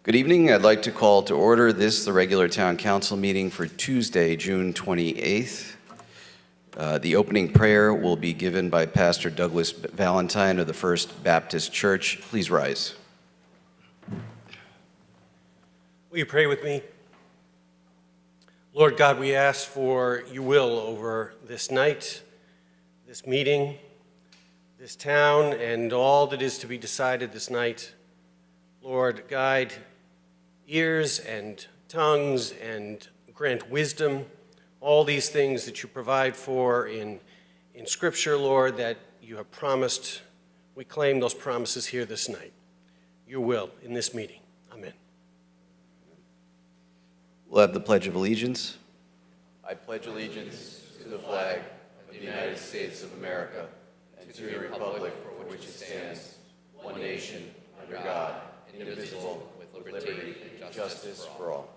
Good evening. I'd like to call to order the regular town council meeting for Tuesday, June 28th. The opening prayer will be given by Pastor Douglas Valentine of the First Baptist Church. Please rise. Will you pray with me? Lord God, we ask for your will over this night, this meeting, this town, and all that is to be decided this night. Lord, guide ears and tongues and grant wisdom, all these things that you provide for in Scripture, Lord, that you have promised. We claim those promises here this night. Your will in this meeting. Amen. We'll have the Pledge of Allegiance. I pledge allegiance to the flag of the United States of America and to the republic for which it stands, one nation, under God, indivisible, with liberty and justice for all.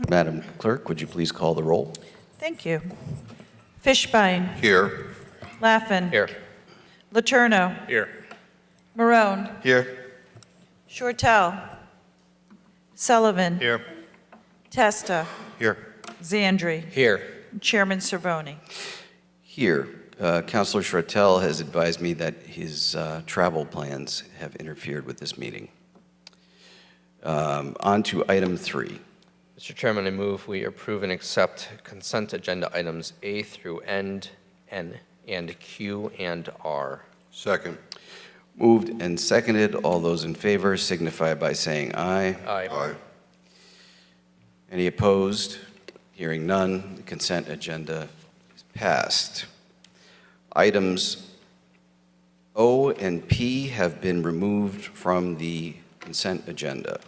Madam Clerk, would you please call the roll? Thank you. Fishbein. Here. Laffin. Here. Letourneau. Here. Marone. Here. Shortell. Sullivan. Here. Testa. Here. Zandri. Here. Chairman Cervoni. Here. Councilor Shortell has advised me that his travel plans have interfered with this meeting. On to item 3. Mr. Chairman, I move we approve and accept consent agenda items A through N, and Q and R. Second. Moved and seconded. All those in favor signify by saying aye. Aye. Aye. Any opposed? Hearing none, the consent agenda is passed. Items O and P have been removed from the consent agenda.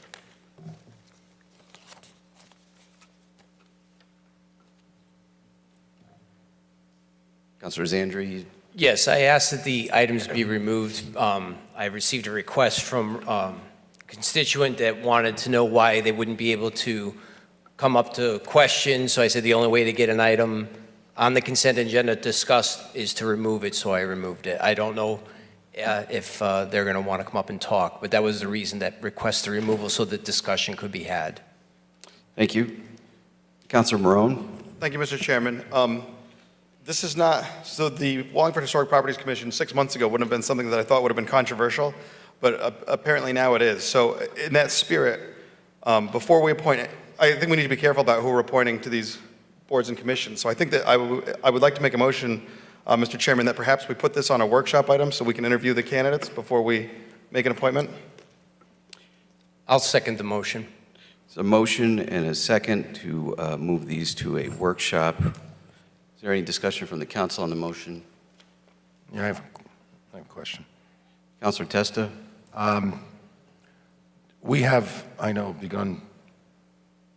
Councilor Zandri? Yes, I asked that the items be removed. I received a request from a constituent that wanted to know why they wouldn't be able to come up to questions. So I said the only way to get an item on the consent agenda discussed is to remove it, so I removed it. I don't know if they're going to want to come up and talk, but that was the reason that request the removal, so that discussion could be had. Thank you. Councilor Marone? Thank you, Mr. Chairman. This is not, so the Wallingford Historic Properties Commission 6 months ago wouldn't have been something that I thought would have been controversial, but apparently now it is. So in that spirit, before we appoint, I think we need to be careful about who we're appointing to these boards and commissions. So I think that I would like to make a motion, Mr. Chairman, that perhaps we put this on a workshop item so we can interview the candidates before we make an appointment. I'll second the motion. It's a motion and a second to move these to a workshop. Is there any discussion from the council on the motion? Yeah, I have a question. Councilor Testa? We have, I know, begun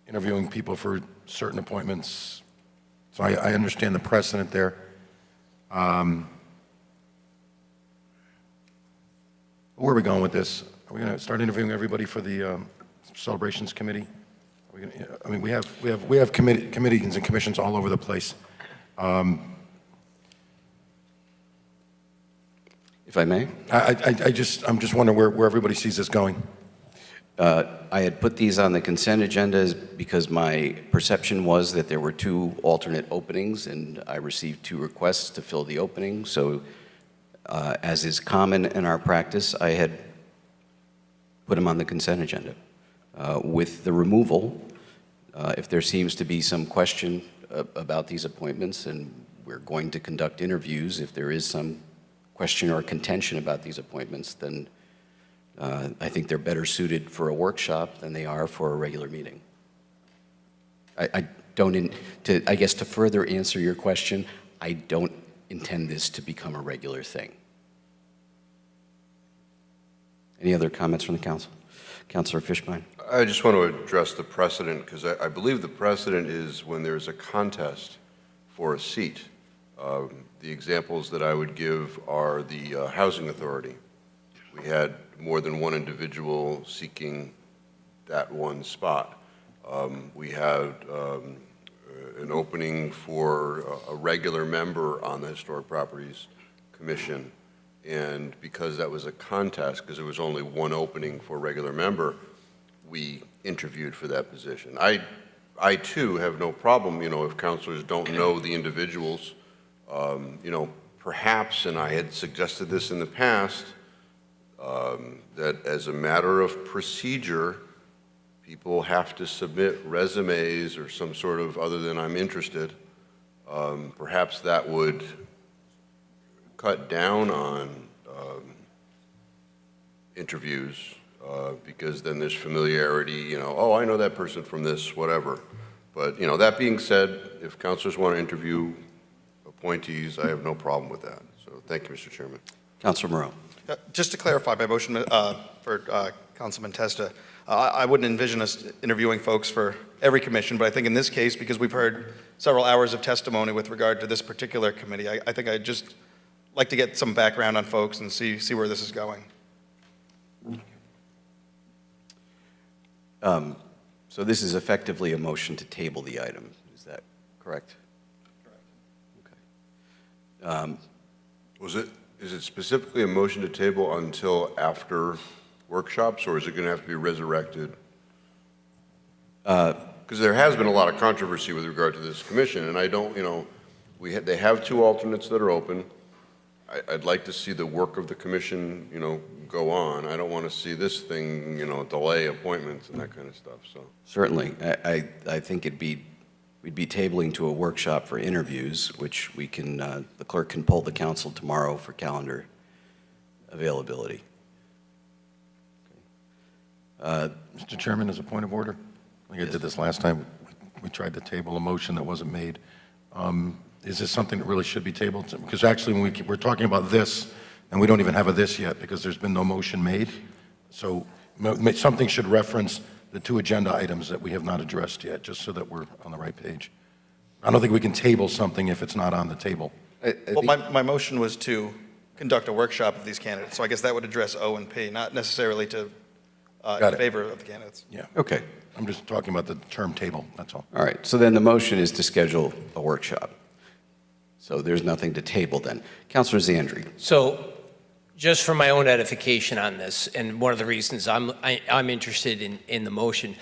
interviewing people for certain appointments, so I understand the precedent there. Where are we going with this? Are we going to start interviewing everybody for the celebrations committee? Are we gonna, I mean, we have committees and commissions all over the place. If I may? I'm just wondering where everybody sees this going. I had put these on the consent agendas because my perception was that there were 2 alternate openings, and I received 2 requests to fill the opening. So, as is common in our practice, I had put them on the consent agenda. With the removal, if there seems to be some question about these appointments, and we're going to conduct interviews, if there is some question or contention about these appointments, then I think they're better suited for a workshop than they are for a regular meeting. I guess to further answer your question, I don't intend this to become a regular thing. Any other comments from the council? Councilor Fishbein? I just want to address the precedent, because I believe the precedent is when there's a contest for a seat. The examples that I would give are the Housing Authority. We had more than one individual seeking that one spot. We had an opening for a regular member on the Historic Properties commission, and because that was a contest, because there was only one opening for a regular member, we interviewed for that position. I too have no problem, if counselors don't know the individuals, perhaps, and I had suggested this in the past, that as a matter of procedure, people have to submit resumes or some sort of, other than I'm interested, perhaps that would cut down on interviews, because then there's familiarity, oh, I know that person from this, whatever. But, that being said, if counselors want to interview appointees, I have no problem with that. So thank you, Mr. Chairman. Councilor Moreau. Just to clarify my motion for Councilman Testa, I wouldn't envision us interviewing folks for every commission, but I think in this case, because we've heard several hours of testimony with regard to this particular committee, I think I'd just like to get some background on folks and see where this is going. So this is effectively a motion to table the item. Is that correct? Correct. Okay. Is it specifically a motion to table until after workshops, or is it going to have to be resurrected? Because there has been a lot of controversy with regard to this commission, and I don't, they have two alternates that are open. I'd like to see the work of the commission, go on. I don't want to see this thing, delay appointments and that kind of stuff, so. Certainly. I think we'd be tabling to a workshop for interviews, which we can, the clerk can poll the council tomorrow for calendar availability. Mr. Chairman, as a point of order, like I did this last time, we tried to table a motion that wasn't made. Is this something that really should be tabled? Because actually, when we're talking about this, and we don't even have a this yet because there's been no motion made. So something should reference the two agenda items that we have not addressed yet, just so that we're on the right page. I don't think we can table something if it's not on the table. Well, my motion was to conduct a workshop of these candidates, so I guess that would address O and P, not necessarily to in favor of the candidates. Yeah. Okay. I'm just talking about the term table, that's all. All right. So then the motion is to schedule a workshop. So there's nothing to table then. Councilor Zandri. So just for my own edification on this, and one of the reasons I'm interested in the motion,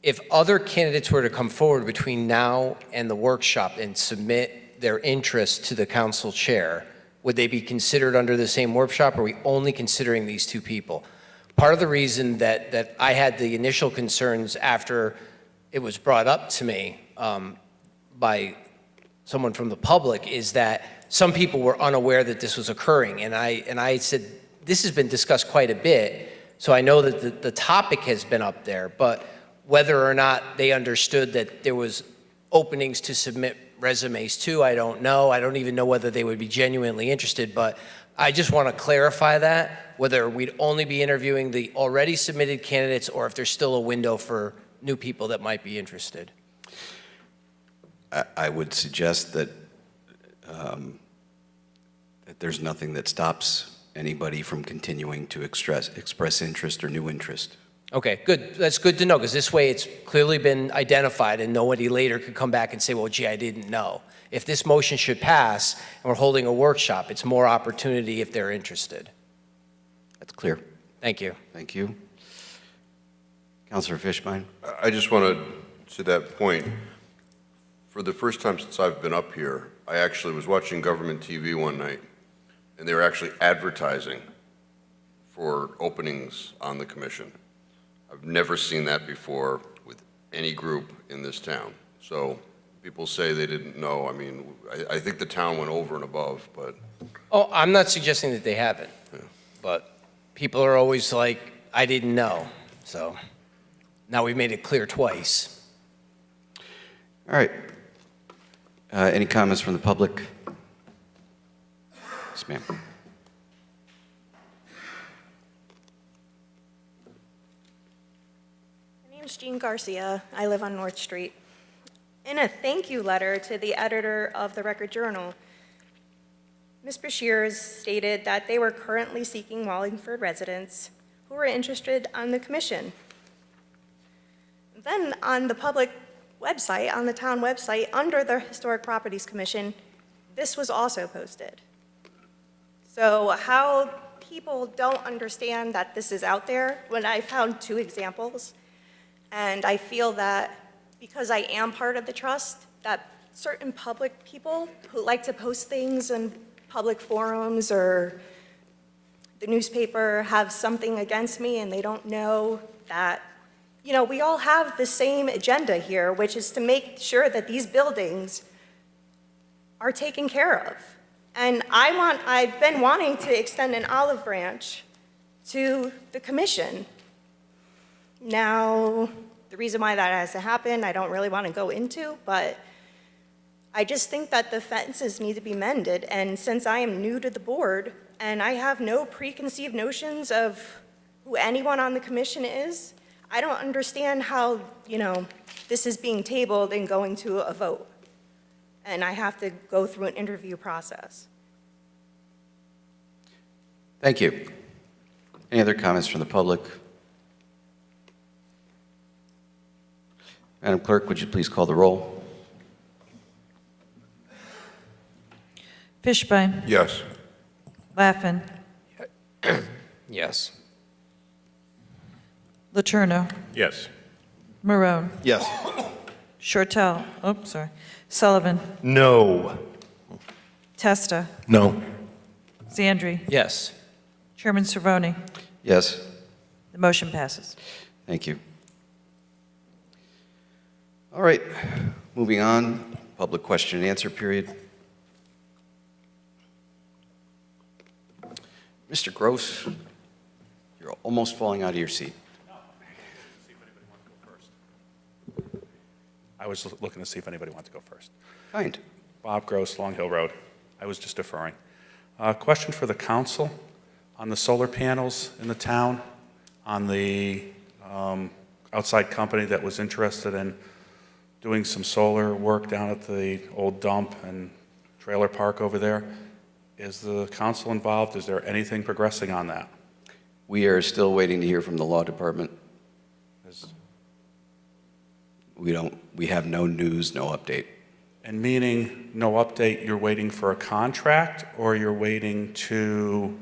if other candidates were to come forward between now and the workshop and submit their interest to the council chair, would they be considered under the same workshop, or are we only considering these two people? Part of the reason that I had the initial concerns after it was brought up to me by someone from the public is that some people were unaware that this was occurring, and I said, this has been discussed quite a bit, so I know that the topic has been up there, but whether or not they understood that there was openings to submit resumes to, I don't know. I don't even know whether they would be genuinely interested, but I just want to clarify that, whether we'd only be interviewing the already submitted candidates or if there's still a window for new people that might be interested. I would suggest that that there's nothing that stops anybody from continuing to express interest or new interest. Okay, good. That's good to know, because this way it's clearly been identified and nobody later could come back and say, well, gee, I didn't know. If this motion should pass and we're holding a workshop, it's more opportunity if they're interested. That's clear. Thank you. Thank you. Councilor Fishbein. I just want to that point, for the first time since I've been up here, I actually was watching government TV one night, and they were actually advertising for openings on the commission. I've never seen that before with any group in this town. So people say they didn't know. I mean, I think the town went over and above, but. Oh, I'm not suggesting that they haven't, but people are always like, I didn't know. So now we've made it clear twice. All right. Any comments from the public? Yes, ma'am. My name's Jean Garcia. I live on North Street. In a thank you letter to the editor of the Record Journal, Ms. Bashir stated that they were currently seeking Wallingford residents who were interested on the commission. Then on the public website, on the town website, under the Historic Properties Commission, this was also posted. So how people don't understand that this is out there, when I found 2 examples, and I feel that because I am part of the trust, that certain public people who like to post things in public forums or the newspaper have something against me and they don't know that, you know, we all have the same agenda here, which is to make sure that these buildings are taken care of. And I've been wanting to extend an olive branch to the commission. Now, the reason why that has to happen, I don't really want to go into, but I just think that the fences need to be mended. And since I am new to the board and I have no preconceived notions of who anyone on the commission is, I don't understand how, you know, this is being tabled and going to a vote. And I have to go through an interview process. Thank you. Any other comments from the public? Madam Clerk, would you please call the roll? Fishbein, Yes. Laffin, Yes. Letourneau, Yes. Marone, Yes. Shortell, Sullivan, No. Testa, No. Zandri, Yes. Chairman Cervoni. Yes. The motion passes. Thank you. All right, moving on, public question and answer period. Mr. Gross, you're almost falling out of your seat. I was looking to see if anybody wanted to go first. Kind. Bob Gross, Long Hill Road. I was just deferring. Question for the council on the solar panels in the town, on the outside company that was interested in doing some solar work down at the old dump and trailer park over there. Is the council involved? Is there anything progressing on that? We are still waiting to hear from the law department. We have no news, no update. And meaning no update, you're waiting for a contract, or you're waiting to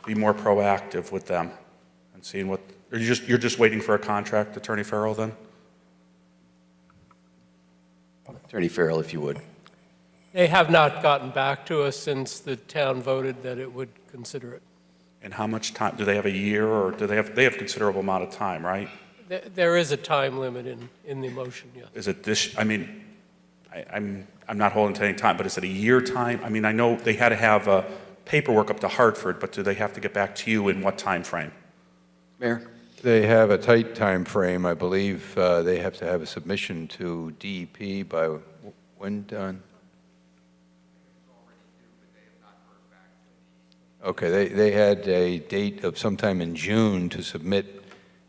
be more proactive with them and seeing what, or you're just waiting for a contract, Attorney Farrell, then? Attorney Farrell, if you would. They have not gotten back to us since the town voted that it would consider it. And how much time, do they have a year, or do they have considerable amount of time, right? There is a time limit in the motion, yes. Is it this, I mean, I'm not holding to any time, but is it a year time? I mean, I know they had to have paperwork up to Hartford, but do they have to get back to you in what time frame? Mayor? They have a tight time frame. I believe they have to have a submission to DEP by when, Don? Okay, they had a date of sometime in June to submit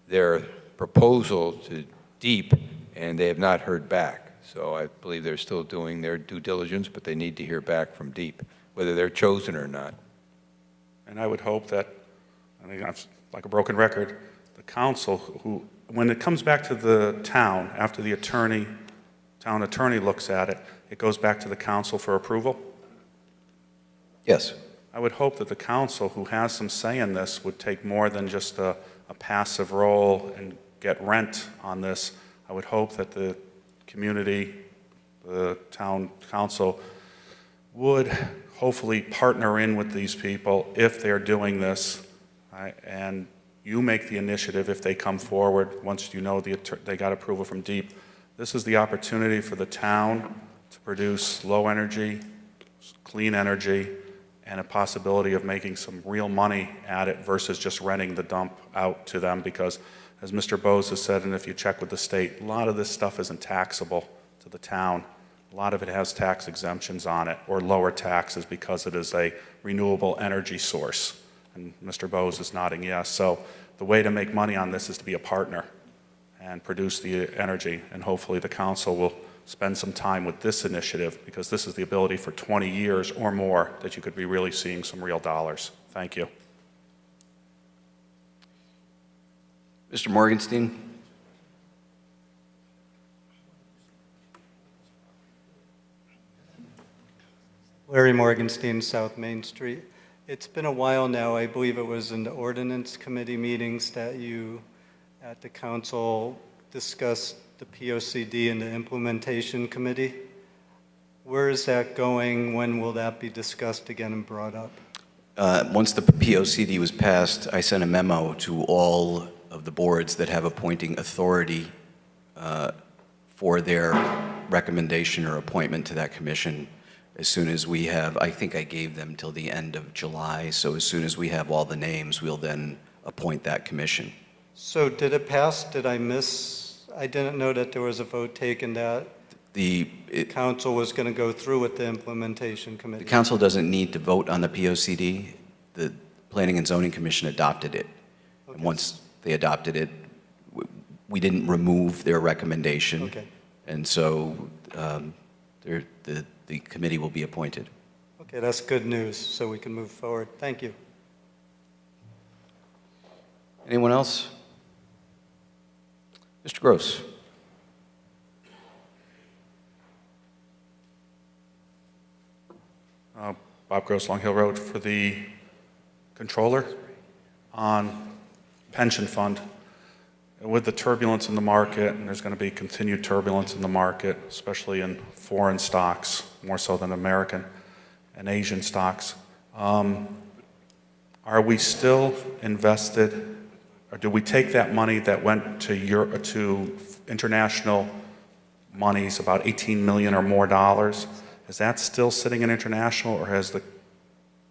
their proposal to DEEP, and they have not heard back. So I believe they're still doing their due diligence, but they need to hear back from DEEP, whether they're chosen or not. And I would hope that, I mean, it's like a broken record, the council, who, when it comes back to the town, after the town attorney looks at it, it goes back to the council for approval? Yes. I would hope that the council, who has some say in this, would take more than just a passive role and get rent on this. I would hope that the community, the town council, would hopefully partner in with these people if they're doing this, right? And you make the initiative if they come forward once you know they got approval from DEEP. This is the opportunity for the town to produce low energy, clean energy, and a possibility of making some real money at it versus just renting the dump out to them, because as Mr. Bose has said, and if you check with the state, a lot of this stuff isn't taxable to the town. A lot of it has tax exemptions on it or lower taxes because it is a renewable energy source. And Mr. Bose is nodding yes. So the way to make money on this is to be a partner and produce the energy, and hopefully the council will spend some time with this initiative, because this is the ability for 20 years or more that you could be really seeing some real dollars. Thank you. Mr. Morgenstein? Larry Morgenstein, South Main Street. It's been a while now. I believe it was in the ordinance committee meetings that you, at the council, discussed the POCD and the implementation committee. Where is that going? When will that be discussed again and brought up? Once the POCD was passed, I sent a memo to all of the boards that have appointing authority for their recommendation or appointment to that commission. As soon as we have, I think I gave them till the end of July, so as soon as we have all the names, we'll then appoint that commission. So did it pass? Did I miss? I didn't know that there was a vote taken that the council was going to go through with the implementation committee. The council doesn't need to vote on the POCD. The Planning and Zoning Commission adopted it. Okay. And once they adopted it, we didn't remove their recommendation. Okay. And so the committee will be appointed. Okay, that's good news, so we can move forward. Thank you. Anyone else? Mr. Gross. Bob Gross, Long Hill Road, for the controller on pension fund. With the turbulence in the market, and there's going to be continued turbulence in the market, especially in foreign stocks, more so than American and Asian stocks, are we still invested, or do we take that money that went to international monies, about $18 million or more dollars? Is that still sitting in international, or has the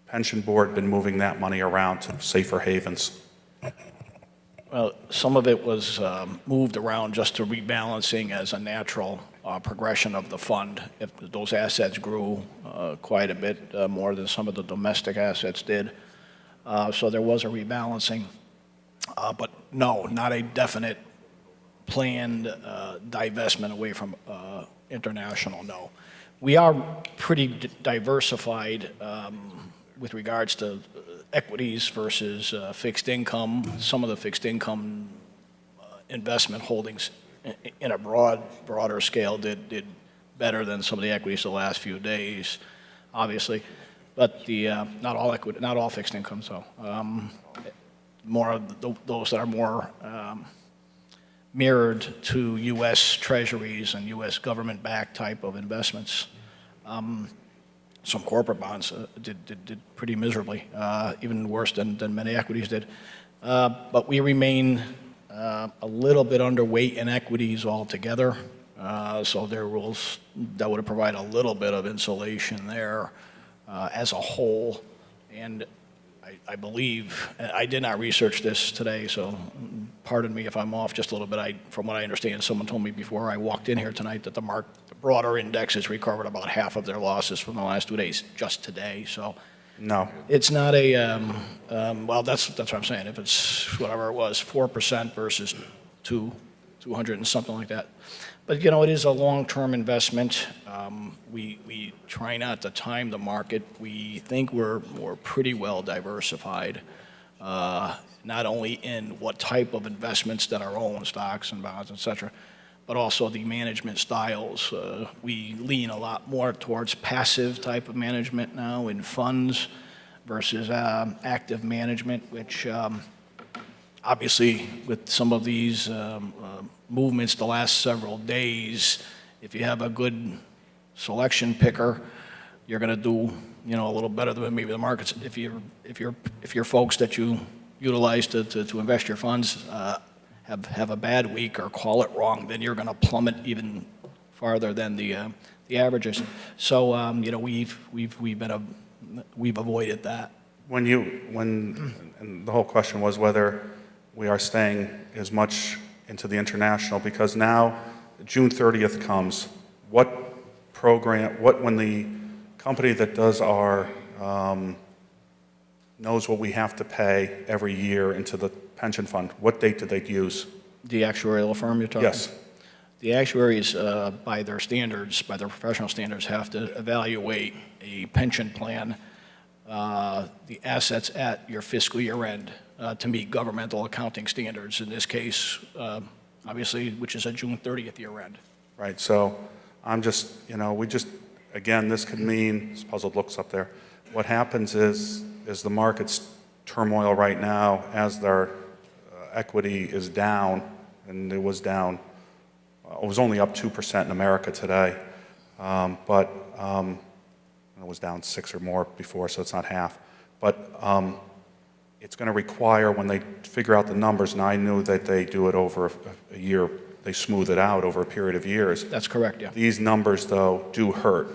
pension board been moving that money around to safer havens? Well, some of it was moved around just to rebalancing as a natural progression of the fund. If those assets grew quite a bit more than some of the domestic assets did. So there was a rebalancing. But no, not a definite planned divestment away from international, no. We are pretty diversified with regards to equities versus fixed income. Some of the fixed income investment holdings in a broader scale did better than some of the equities the last few days, obviously. But not all equity, not all fixed income. So more of those that are more mirrored to U.S. Treasuries and U.S. government-backed type of investments. Some corporate bonds did pretty miserably, even worse than many equities did. But we remain a little bit underweight in equities altogether. So there that would provide a little bit of insulation there as a whole. And I believe, I did not research this today, so pardon me if I'm off just a little bit. From what I understand, someone told me before I walked in here tonight that the broader indexes recovered about half of their losses from the last 2 days just today. So no, it's not a well. That's what I'm saying. If it's whatever it was, 4% versus 200 and something like that. But it is a long-term investment. We try not to time the market. We think we're pretty well diversified, not only in what type of investments that are owned, stocks and bonds, et cetera, but also the management styles. We lean a lot more towards passive type of management now in funds versus active management, which obviously with some of these movements the last several days, if you have a good selection picker, you're going to do a little better than maybe the markets. If your folks that you utilize to invest your funds have a bad week or call it wrong, then you're going to plummet even farther than the averages. So we've avoided that. And the whole question was whether we are staying as much into the international, because now June 30th comes. When the company that does our knows what we have to pay every year into the pension fund, what date do they use? The actuarial firm you're talking? Yes. The actuaries, by their standards, by their professional standards, have to evaluate a pension plan, the assets at your fiscal year end to meet governmental accounting standards. In this case, obviously, which is a June 30th year end. Right. So I'm just, again, this could mean, this puzzled looks up there, what happens is the market's turmoil right now, as their equity is down, and it was down, it was only up 2% in America today, but it was down 6 or more before, so it's not half. But it's going to require, when they figure out the numbers, and I knew that they do it over a year, they smooth it out over a period of years. That's correct, yeah. These numbers, though, do hurt,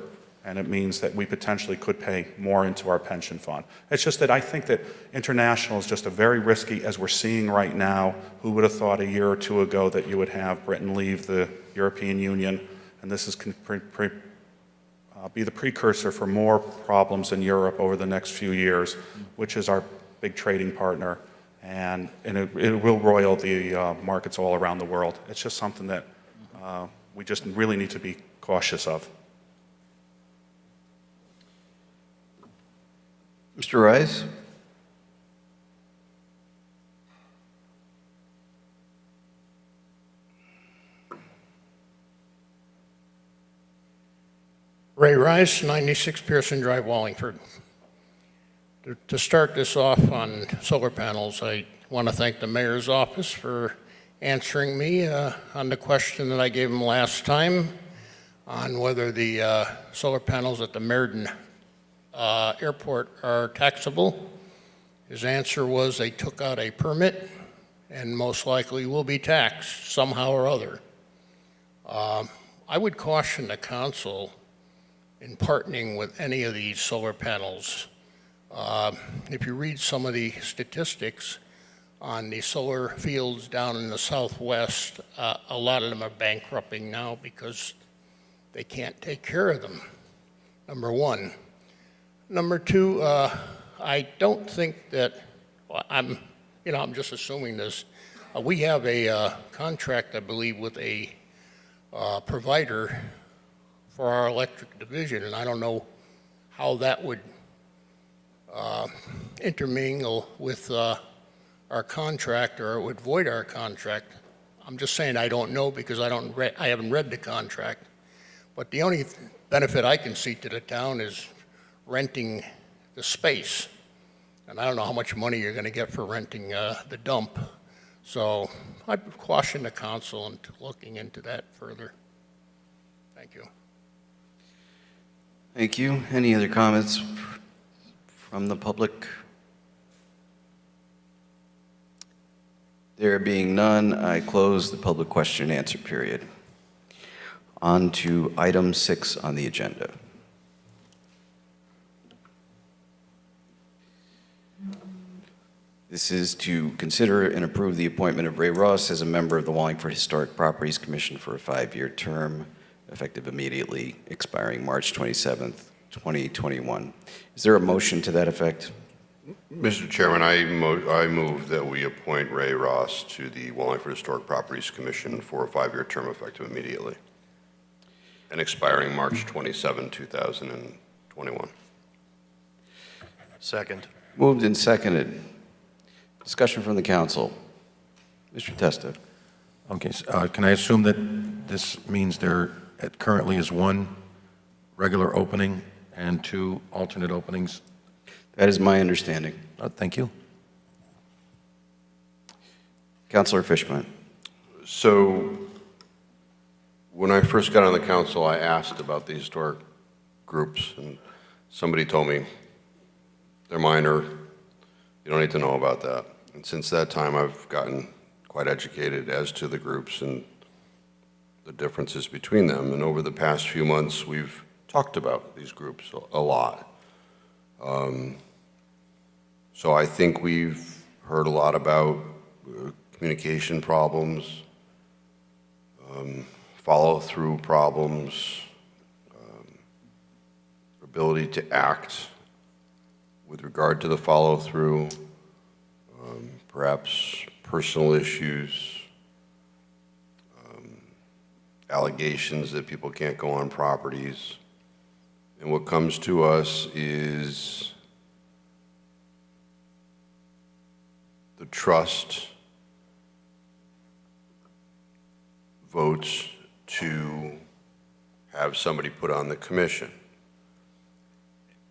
and it means that we potentially could pay more into our pension fund. It's just that I think that international is just a very risky, as we're seeing right now. Who would have thought a year or two ago that you would have Britain leave the European Union, and this is be the precursor for more problems in Europe over the next few years, which is our big trading partner, and it will roil the markets all around the world. It's just something that we just really need to be cautious of. Mr. Rice? Ray Rice, 96 Pearson Drive, Wallingford. To start this off on solar panels, I want to thank the mayor's office for answering me on the question that I gave him last time on whether the solar panels at the Meriden airport are taxable. His answer was they took out a permit and most likely will be taxed somehow or other. I would caution the council in partnering with any of these solar panels. If you read some of the statistics on the solar fields down in the southwest, a lot of them are bankrupting now because they can't take care of them, number one. Number two, I don't think that, I'm just assuming this. We have a contract, I believe, with a provider for our electric division, and I don't know how that would intermingle with our contract, or it would void our contract. I'm just saying I don't know because I haven't read the contract. But the only benefit I can see to the town is renting the space. And I don't know how much money you're going to get for renting the dump. So I'd caution the council into looking into that further. Thank you. Thank you. Any other comments from the public? There being none, I close the public question and answer period. On to item 6 on the agenda. This is to consider and approve the appointment of Ray Ross as a member of the Wallingford Historic Properties Commission for a 5-year term, effective immediately, expiring March 27th, 2021. Is there a motion to that effect? Mr. Chairman, I move that we appoint Ray Ross to the Wallingford Historic Properties Commission for a 5-year term effective immediately and expiring March 27, 2021. Second. Moved and seconded. Discussion from the council. Mr. Testa. Okay, so, can I assume that this means there currently is 1 regular opening and 2 alternate openings? That is my understanding. Thank you. Councilor Fishman. So when I first got on the council, I asked about the historic groups, and somebody told me they're minor. You don't need to know about that. And since that time, I've gotten quite educated as to the groups and the differences between them. And over the past few months, we've talked about these groups a lot. So I think we've heard a lot about communication problems, follow-through problems, ability to act with regard to the follow-through, perhaps personal issues, allegations that people can't go on properties. And what comes to us is the trust votes to have somebody put on the commission.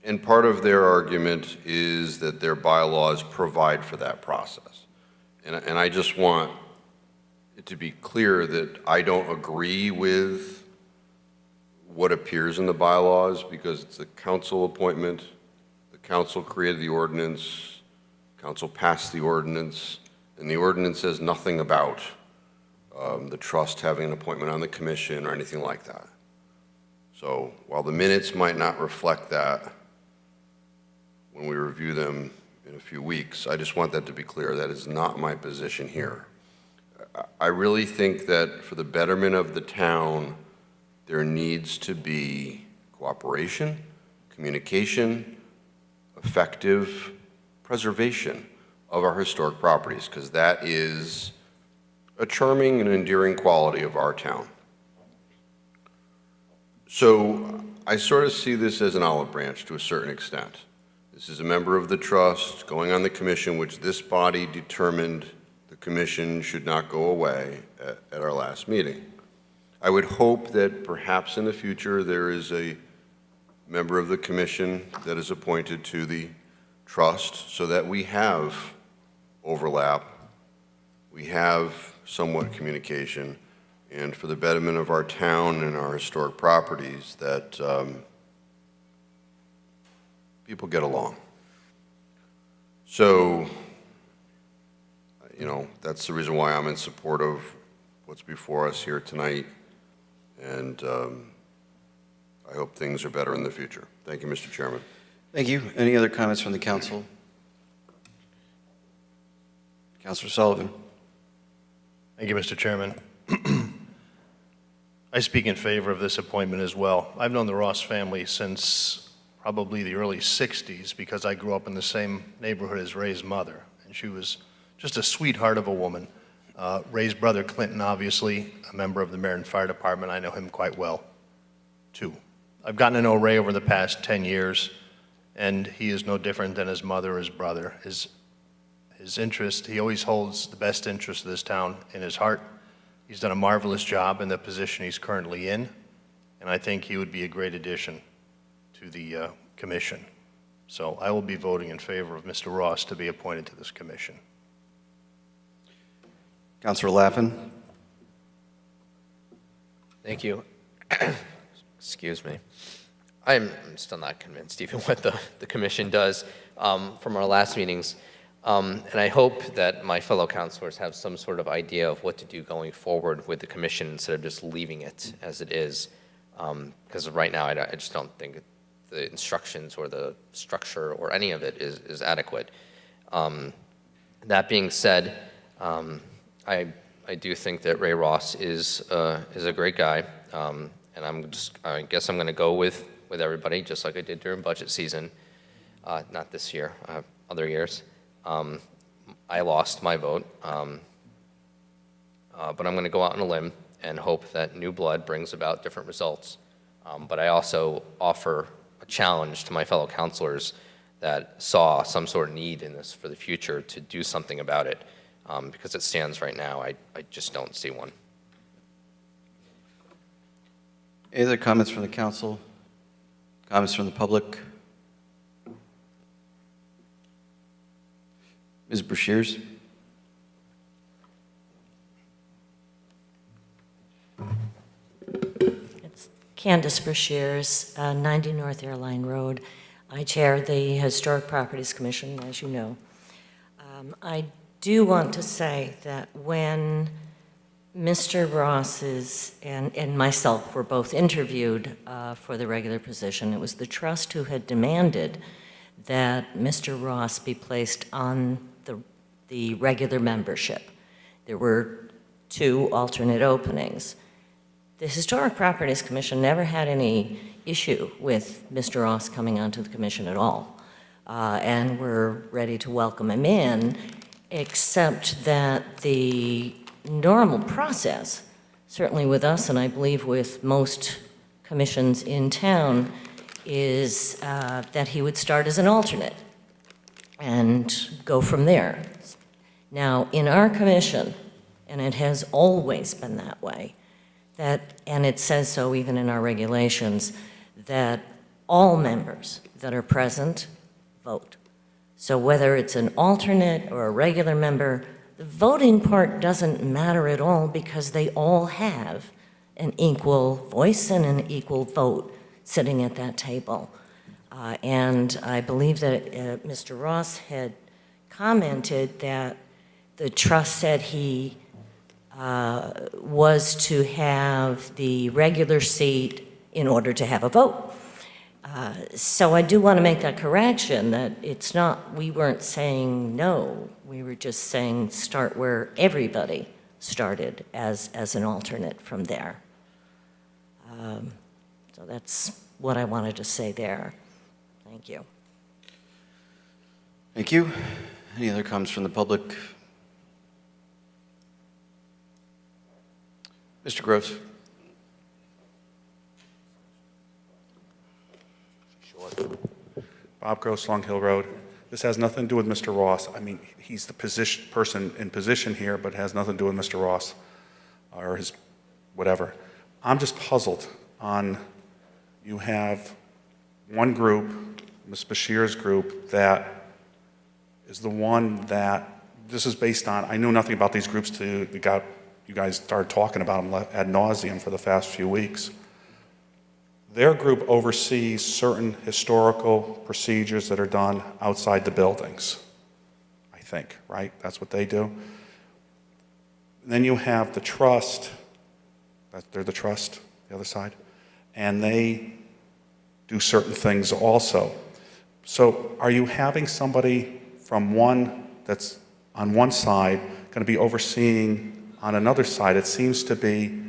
And part of their argument is that their bylaws provide for that process. And I just want it to be clear that I don't agree with what appears in the bylaws, because it's a council appointment. The council created the ordinance, council passed the ordinance, and the ordinance says nothing about the trust having an appointment on the commission or anything like that. So while the minutes might not reflect that when we review them in a few weeks, I just want that to be clear. That is not my position here. I really think that for the betterment of the town, there needs to be cooperation, communication, effective preservation of our historic properties, because that is a charming and endearing quality of our town. So I sort of see this as an olive branch to a certain extent. This is a member of the trust going on the commission, which this body determined the commission should not go away at our last meeting. I would hope that perhaps in the future there is a member of the commission that is appointed to the trust so that we have overlap, we have somewhat communication, and for the betterment of our town and our historic properties, that people get along. So, that's the reason why I'm in support of what's before us here tonight, and I hope things are better in the future. Thank you, Mr. Chairman. Thank you. Any other comments from the council? Councilor Sullivan. Thank you, Mr. Chairman. I speak in favor of this appointment as well. I've known the Ross family since probably the early 60s because I grew up in the same neighborhood as Ray's mother, and she was just a sweetheart of a woman. Ray's brother Clinton, obviously, a member of the Marion Fire Department. I know him quite well, too. I've gotten to know Ray over the past 10 years, and he is no different than his mother or his brother. His interest, he always holds the best interest of this town in his heart. He's done a marvelous job in the position he's currently in, and I think he would be a great addition to the commission. So I will be voting in favor of Mr. Ross to be appointed to this commission. Councilor Lappin. Thank you. Excuse me. I'm still not convinced even what the commission does from our last meetings. And I hope that my fellow councilors have some sort of idea of what to do going forward with the commission instead of just leaving it as it is. Because right now, I just don't think the instructions or the structure or any of it is adequate. That being said, I do think that Ray Ross is a great guy. And I guess I'm going to go with everybody, just like I did during budget season. Not this year, other years. I lost my vote, but I'm going to go out on a limb and hope that new blood brings about different results. But I also offer a challenge to my fellow councilors that saw some sort of need in this for the future to do something about it. Because it stands right now, I just don't see one. Any other comments from the council? Comments from the public? Ms. Brashears? It's Candace Brashears, 90 North Airline Road. I chair the Historic Properties Commission, as you know. I do want to say that when Mr. Ross and myself were both interviewed for the regular position, it was the trust who had demanded that Mr. Ross be placed on the regular membership. There were 2 alternate openings. The Historic Properties Commission never had any issue with Mr. Ross coming onto the commission at all, and we're ready to welcome him in, except that the normal process, certainly with us and I believe with most commissions in town, is that he would start as an alternate and go from there. Now, in our commission, and it has always been that way, and it says so even in our regulations, that all members that are present vote. So whether it's an alternate or a regular member, the voting part doesn't matter at all because they all have an equal voice and an equal vote sitting at that table. And I believe that Mr. Ross had commented that the trust said he was to have the regular seat in order to have a vote. So I do want to make that correction that it's not, we weren't saying no, we were just saying start where everybody started as an alternate from there. So that's what I wanted to say there. Thank you. Thank you. Any other comments from the public? Mr. Gross. Bob Gross, Long Hill Road. This has nothing to do with Mr. Ross. I mean, he's the person in position here, but it has nothing to do with Mr. Ross or his whatever. I'm just puzzled on, you have one group, Ms. Bashir's group, that is the one that, this is based on, I knew nothing about these groups till you guys started talking about them ad nauseum for the past few weeks. Their group oversees certain historical procedures that are done outside the buildings, I think, right? That's what they do. And then you have the trust, they're the trust, the other side, and they do certain things also. So are you having somebody from one that's on one side going to be overseeing on another side? It seems to be,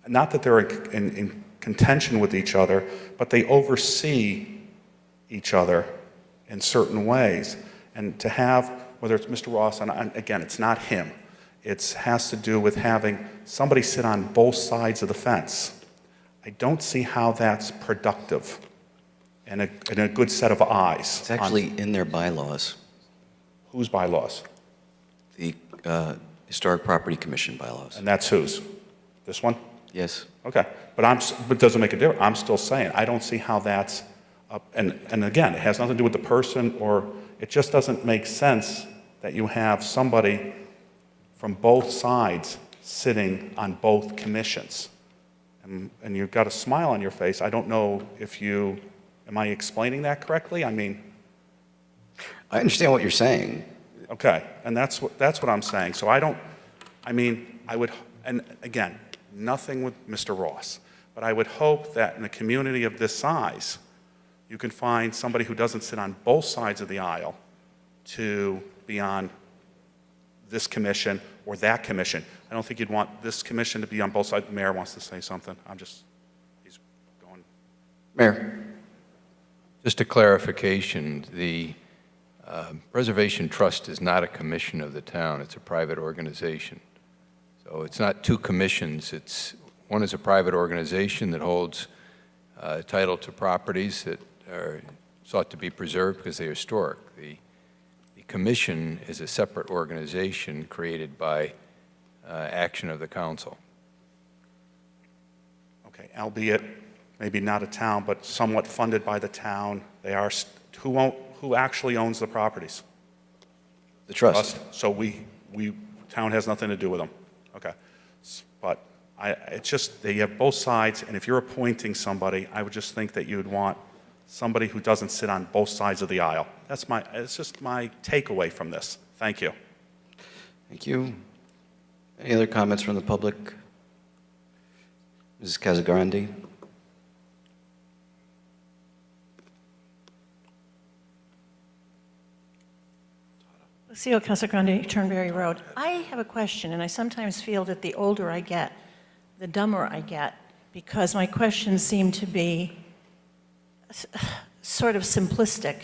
not that they're in contention with each other, but they oversee each other in certain ways. And to have, whether it's Mr. Ross, and again, it's not him, it has to do with having somebody sit on both sides of the fence. I don't see how that's productive and a good set of eyes. It's actually in their bylaws. Whose bylaws? The Historic Property Commission bylaws. And that's whose? This one? Yes. Okay, but it doesn't make a difference. I'm still saying, I don't see how that's, and again, it has nothing to do with the person, or it just doesn't make sense that you have somebody from both sides sitting on both commissions. And you've got a smile on your face. I don't know if am I explaining that correctly? I mean. I understand what you're saying. Okay, and that's what I'm saying. So I would, and again, nothing with Mr. Ross, but I would hope that in a community of this size, you can find somebody who doesn't sit on both sides of the aisle to be on this commission or that commission. I don't think you'd want this commission to be on both sides. The mayor wants to say something. He's going. Mayor. Just a clarification, the Preservation Trust is not a commission of the town. It's a private organization. So it's not two commissions. One is a private organization that holds title to properties that are sought to be preserved because they're historic. The commission is a separate organization created by action of the council. Okay, albeit maybe not a town, but somewhat funded by the town. They are, who actually owns the properties? The trust. So town has nothing to do with them. Okay, but it's just, they have both sides, and if you're appointing somebody, I would just think that you'd want somebody who doesn't sit on both sides of the aisle. It's just my takeaway from this. Thank you. Thank you. Any other comments from the public? Mrs. Casagrande? Lucille Casagrande, Turnberry Road. I have a question, and I sometimes feel that the older I get, the dumber I get, because my questions seem to be sort of simplistic.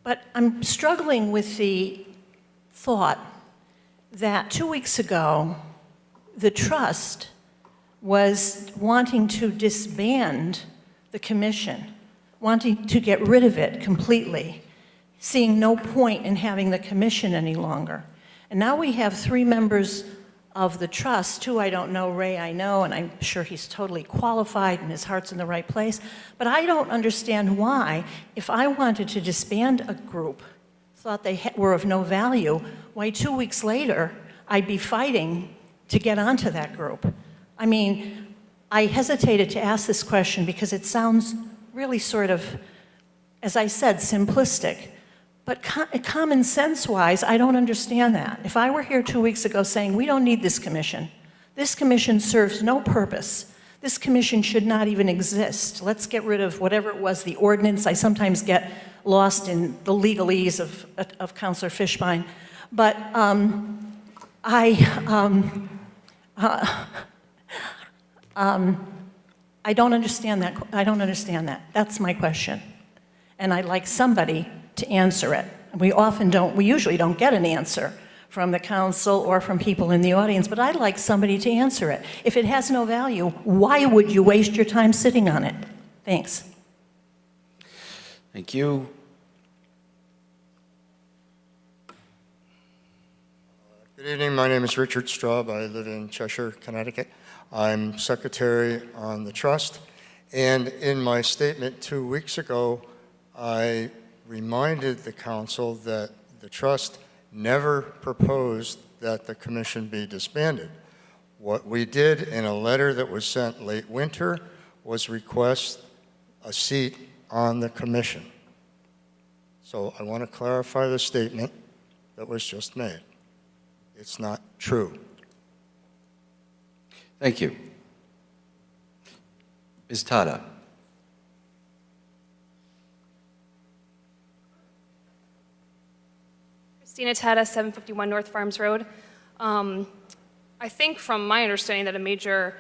But I'm struggling with the thought that 2 weeks ago, the trust was wanting to disband the commission, wanting to get rid of it completely, seeing no point in having the commission any longer. And now we have 3 members of the trust, who I don't know, Ray I know, and I'm sure he's totally qualified and his heart's in the right place, but I don't understand why, if I wanted to disband a group, thought they were of no value, why 2 weeks later I'd be fighting to get onto that group. I mean, I hesitated to ask this question because it sounds really sort of, as I said, simplistic. But common sense-wise, I don't understand that. If I were here 2 weeks ago saying, we don't need this commission serves no purpose, this commission should not even exist, let's get rid of whatever it was, the ordinance, I sometimes get lost in the legalese of Councilor Fishbein, but I don't understand that. I don't understand that. That's my question. And I'd like somebody to answer it. We usually don't get an answer from the council or from people in the audience, but I'd like somebody to answer it. If it has no value, why would you waste your time sitting on it? Thanks. Thank you. Good evening, my name is Richard Straub. I live in Cheshire, Connecticut. I'm secretary on the trust, and in my statement 2 weeks ago, I reminded the council that the trust never proposed that the commission be disbanded. What we did in a letter that was sent late winter was request a seat on the commission. So I want to clarify the statement that was just made. It's not true. Thank you. Ms. Tada. Christina Tada, 751 North Farms Road. I think from my understanding that a major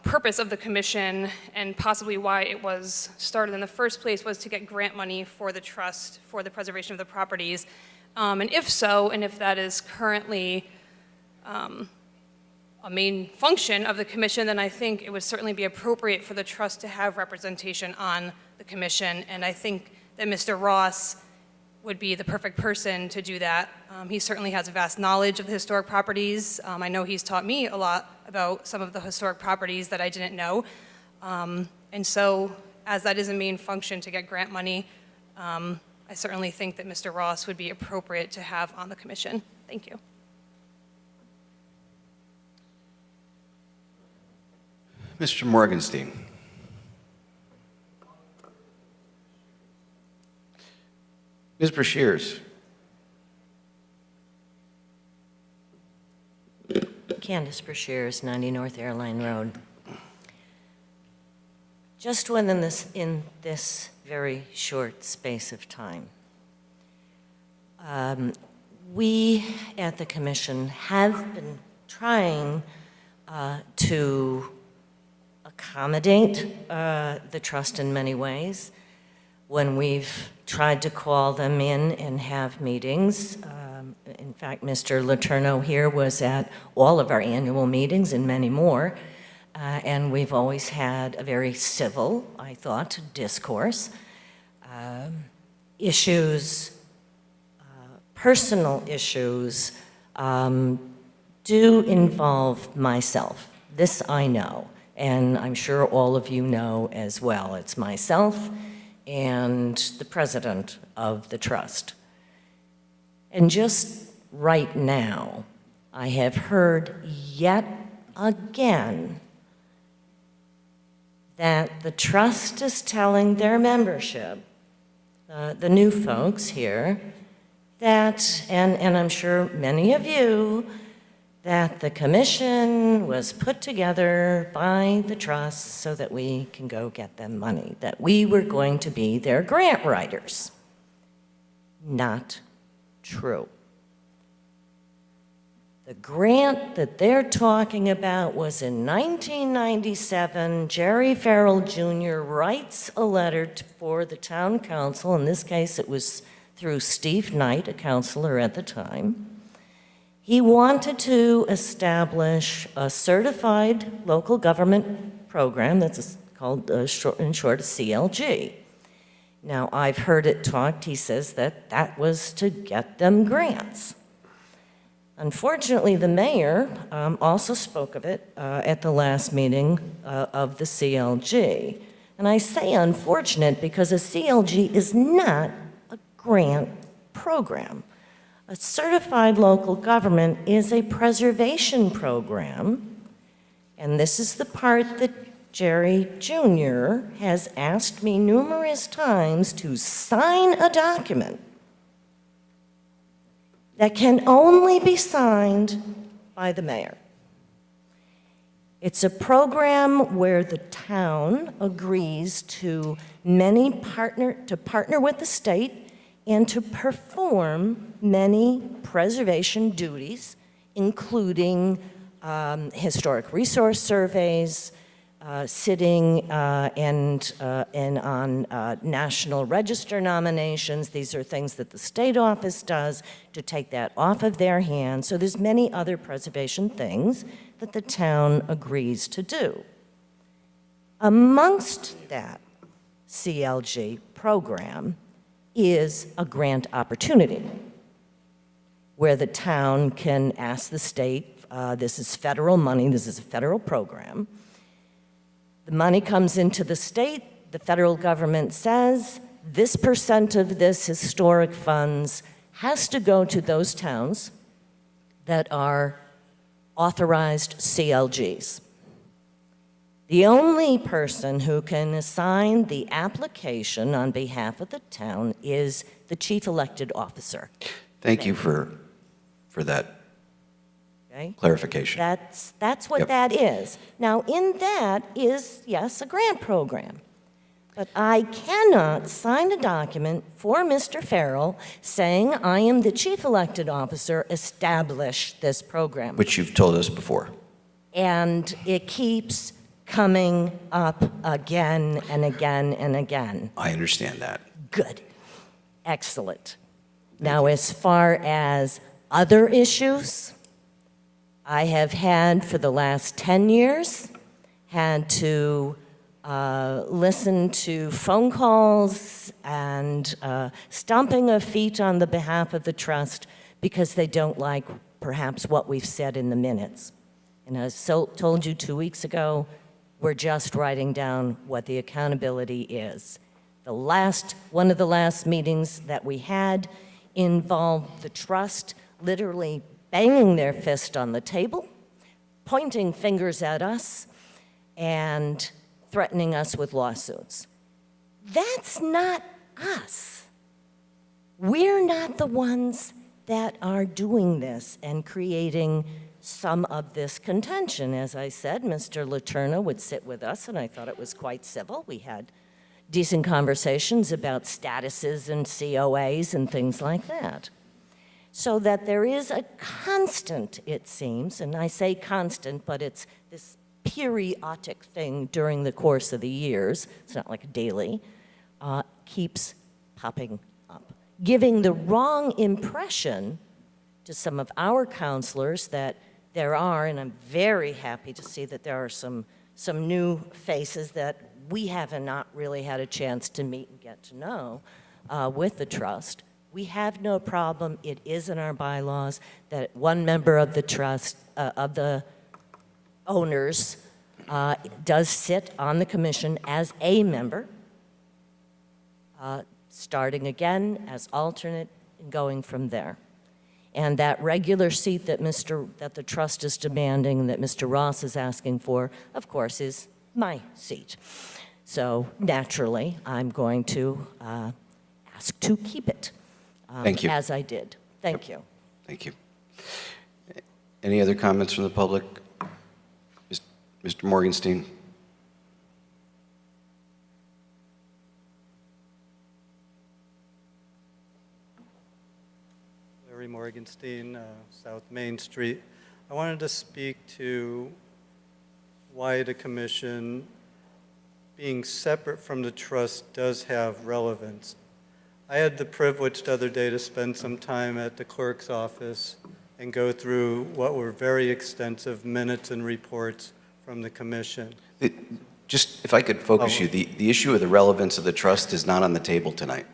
purpose of the commission and possibly why it was started in the first place was to get grant money for the trust for the preservation of the properties. And if so, and if that is currently a main function of the commission, then I think it would certainly be appropriate for the trust to have representation on the commission. And I think that Mr. Ross would be the perfect person to do that. He certainly has a vast knowledge of the historic properties. I know he's taught me a lot about some of the historic properties that I didn't know. And so, as that is a main function to get grant money, I certainly think that Mr. Ross would be appropriate to have on the commission. Thank you. Mr. Morgenstein. Ms. Brashears. Candace Brashears, 90 North Airline Road. Just within this very short space of time, we at the Commission have been trying to accommodate the trust in many ways. When we've tried to call them in and have meetings, in fact, Mr. Letourneau here was at all of our annual meetings and many more, and we've always had a very civil, I thought, discourse. Issues, personal issues, do involve myself. This I know, and I'm sure all of you know as well. It's myself and the president of the trust. And just right now, I have heard yet again that the trust is telling their membership, the new folks here, that, and I'm sure many of you, that the commission was put together by the trust so that we can go get them money, that we were going to be their grant writers. Not true. The grant that they're talking about was in 1997. Jerry Farrell Jr. writes a letter for the town council. In this case, it was through Steve Knight, a councilor at the time. He wanted to establish a certified local government program that's called, in short, a CLG. Now, I've heard it talked, he says that that was to get them grants. Unfortunately, the mayor also spoke of it at the last meeting of the CLG. And I say unfortunate because a CLG is not a grant program. A certified local government is a preservation program, and this is the part that Jerry Jr. has asked me numerous times to sign a document that can only be signed by the mayor. It's a program where the town agrees to partner with the state and to perform many preservation duties, including historic resource surveys, sitting and on National Register nominations. These are things that the state office does to take that off of their hands. So there's many other preservation things that the town agrees to do. Amongst that CLG program is a grant opportunity where the town can ask the state, this is federal money, this is a federal program. The money comes into the state, the federal government says this percent of this historic funds has to go to those towns that are authorized CLGs. The only person who can assign the application on behalf of the town is the chief elected officer. Thank you for that Okay? clarification. That's what that is. Now, in that is, yes, a grant program. But I cannot sign a document for Mr. Farrell saying I am the chief elected officer, establish this program. Which you've told us before. And it keeps coming up again and again and again. I understand that. Good. Excellent. Now, as far as other issues, I have had for the last 10 years had to listen to phone calls and stomping of feet on the behalf of the trust because they don't like perhaps what we've said in the minutes. And as I told you 2 weeks ago, we're just writing down what the accountability is. One of the last meetings that we had involved the trust literally banging their fist on the table, pointing fingers at us, and threatening us with lawsuits. That's not us. We're not the ones that are doing this and creating some of this contention. As I said, Mr. Letourneau would sit with us, and I thought it was quite civil. We had decent conversations about statuses and COAs and things like that. So that there is a constant, it seems, and I say constant, but it's this periodic thing during the course of the years, it's not like daily, keeps popping up, giving the wrong impression to some of our counselors that there are, and I'm very happy to see that there are some new faces that we have not really had a chance to meet and get to know with the trust. We have no problem, it is in our bylaws, that one member of the trust, of the owners, does sit on the commission as a member, starting again as alternate and going from there. And that regular seat that the trust is demanding, that Mr. Ross is asking for, of course, is my seat. So naturally, I'm going to ask to keep it. Thank you. As I did. Thank you. Thank you. Any other comments from the public? Mr. Morgenstein? Larry Morgenstein, South Main Street. I wanted to speak to why the commission, being separate from the trust, does have relevance. I had the privilege the other day to spend some time at the clerk's office and go through what were very extensive minutes and reports from the commission. Just, if I could focus you, the issue of the relevance of the trust is not on the table tonight.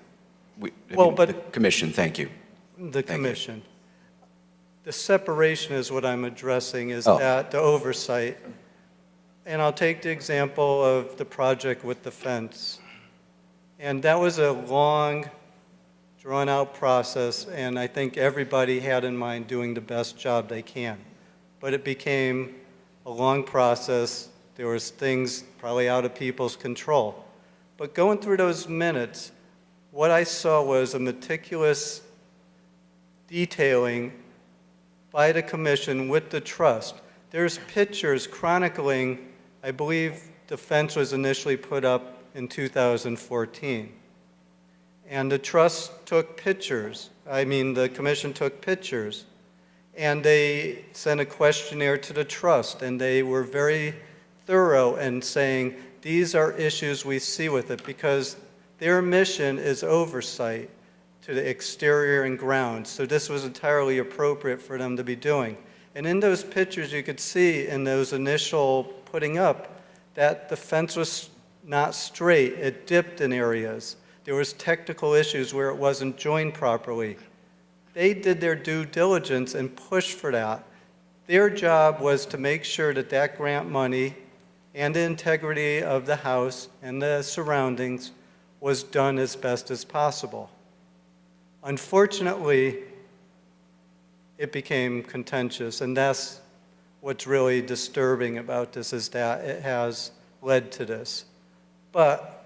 The commission, thank you. The commission. The separation is what I'm addressing, is Oh. that the oversight. And I'll take the example of the project with the fence. And that was a long, drawn-out process, and I think everybody had in mind doing the best job they can. But it became a long process. There was things probably out of people's control. But going through those minutes, what I saw was a meticulous detailing by the commission with the trust. There's pictures chronicling, I believe the fence was initially put up in 2014. And the trust took pictures. The commission took pictures. And they sent a questionnaire to the trust, and they were very thorough in saying, these are issues we see with it, because their mission is oversight to the exterior and grounds. So this was entirely appropriate for them to be doing. And in those pictures, you could see in those initial putting up that the fence was not straight. It dipped in areas. There was technical issues where it wasn't joined properly. They did their due diligence and pushed for that. Their job was to make sure that that grant money and the integrity of the house and the surroundings was done as best as possible. Unfortunately, it became contentious, and that's what's really disturbing about this, is that it has led to this. But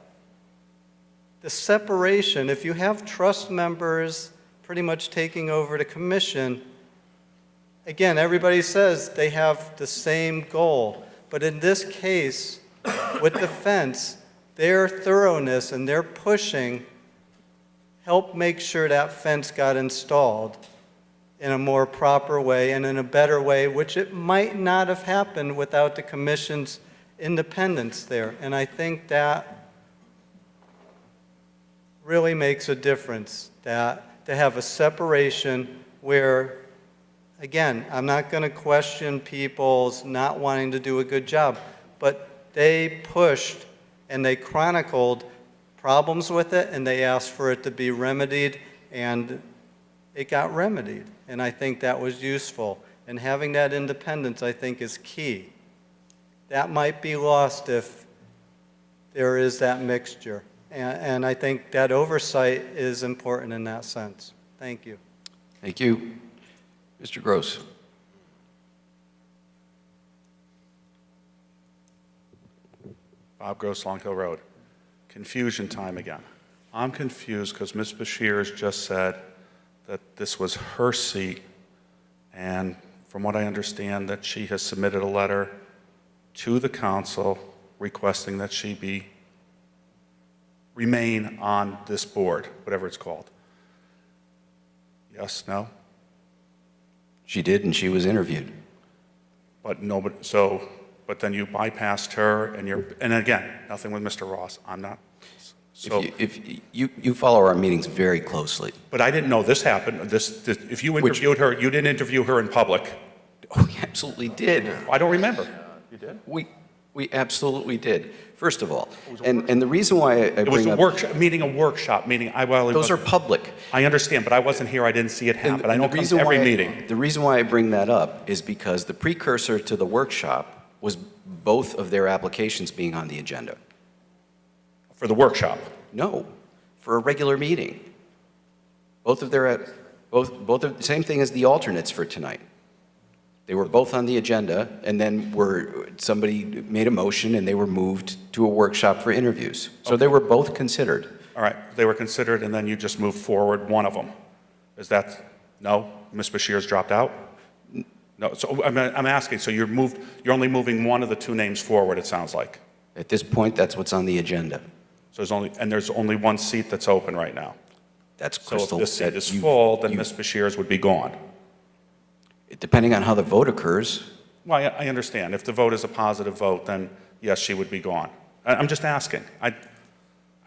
the separation, if you have trust members pretty much taking over the commission, again, everybody says they have the same goal. But in this case, with the fence, their thoroughness and their pushing helped make sure that fence got installed in a more proper way and in a better way, which it might not have happened without the commission's independence there. And I think that really makes a difference, that to have a separation where, again, I'm not going to question people's not wanting to do a good job, but they pushed and they chronicled problems with it, and they asked for it to be remedied, and it got remedied. And I think that was useful. And having that independence, I think, is key. That might be lost if there is that mixture. And I think that oversight is important in that sense. Thank you. Thank you. Mr. Gross. Bob Gross, Long Hill Road. Confusion time again. I'm confused because Ms. Bashir has just said that this was her seat, and from what I understand, that she has submitted a letter to the council requesting that she remain on this board, whatever it's called. Yes, no? She did, and she was interviewed. But nobody, but then you bypassed her, and again, nothing with Mr. Ross. I'm not. So, if you follow our meetings very closely. But I didn't know this happened. If you interviewed her, you didn't interview her in public. Oh, we absolutely did. I don't remember. You did? We absolutely did. First of all, and the reason why I bring it was a up, workshop, meeting. Those are public. I understand, but I wasn't here. I didn't see it happen. I don't come to every meeting. The reason why I bring that up is because the precursor to the workshop was both of their applications being on the agenda. For the workshop? No, for a regular meeting. Both of the same thing as the alternates for tonight. They were both on the agenda, and then somebody made a motion, and they were moved to a workshop for interviews. So they were both considered. All right, they were considered, and then you just moved forward one of them. Is that, no? Ms. Bashir's dropped out? No, so I'm asking, so you're only moving one of the two names forward, it sounds like. At this point, that's what's on the agenda. So there's only one seat that's open right now. That's So crystal. if this seat is full, then Ms. Bashir's would be gone. Depending on how the vote occurs. Well, I understand. If the vote is a positive vote, then yes, she would be gone. I'm just asking. I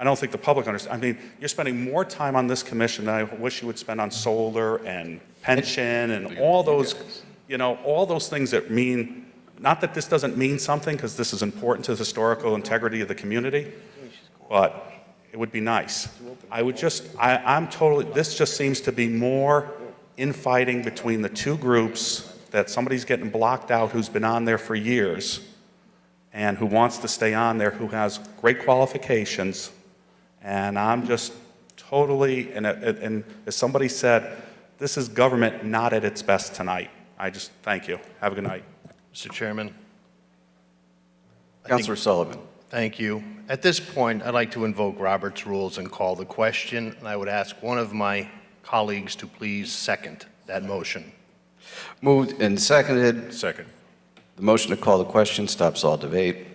don't think the public understands. I mean, you're spending more time on this commission than I wish you would spend on solar and pension and all those, all those things that mean, not that this doesn't mean something, because this is important to the historical integrity of the community, but it would be nice. I'm totally, this just seems to be more infighting between the two groups, that somebody's getting blocked out who's been on there for years and who wants to stay on there, who has great qualifications. And I'm just totally, and as somebody said, this is government not at its best tonight. I just, thank you. Have a good night. Mr. Chairman. Councilor Sullivan. Thank you. At this point, I'd like to invoke Robert's rules and call the question, and I would ask one of my colleagues to please second that motion. Moved and seconded. Second. The motion to call the question stops all debate.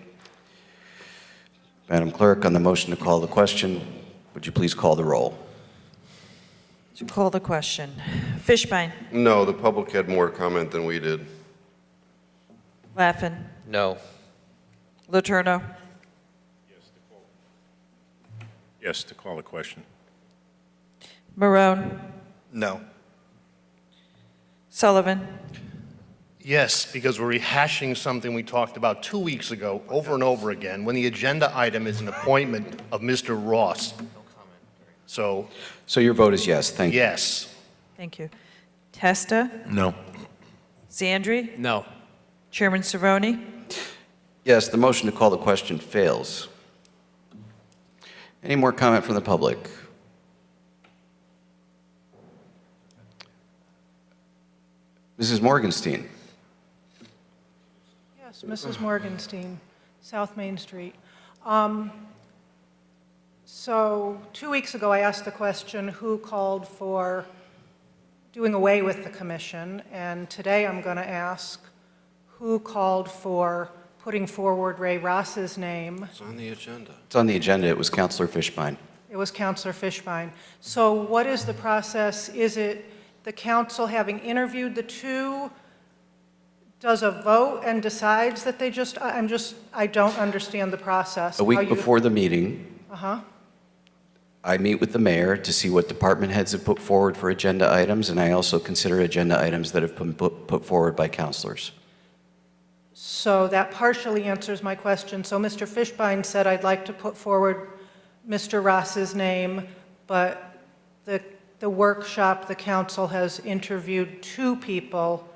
Madam Clerk, on the motion to call the question, would you please call the roll? To call the question. Fishbein. No, the public had more comment than we did. Laffin. No. Letourneau. Yes, to call the question. Marone. No. Sullivan. Yes, because we're rehashing something we talked about 2 weeks ago over and over again when the agenda item is an appointment of Mr. Ross. So your vote is yes. Thank you. yes. Thank you. Testa. No. Zandri. No. Chairman Cerrone. Yes, the motion to call the question fails. Any more comment from the public? Mrs. Morgenstein. Yes, Mrs. Morgenstein, South Main Street. So 2 weeks ago, I asked the question, who called for doing away with the commission? And today I'm going to ask, who called for putting forward Ray Ross's name? It's on the agenda. It's on the agenda. It was Councilor Fishbein. It was Councilor Fishbein. So what is the process? Is it the council, having interviewed the two, does a vote and decides that they just, I don't understand the process. A week before the meeting, Uh-huh. I meet with the mayor to see what department heads have put forward for agenda items, and I also consider agenda items that have been put forward by councilors. So that partially answers my question. So Mr. Fishbein said, I'd like to put forward Mr. Ross's name, but the workshop, the council has interviewed two people.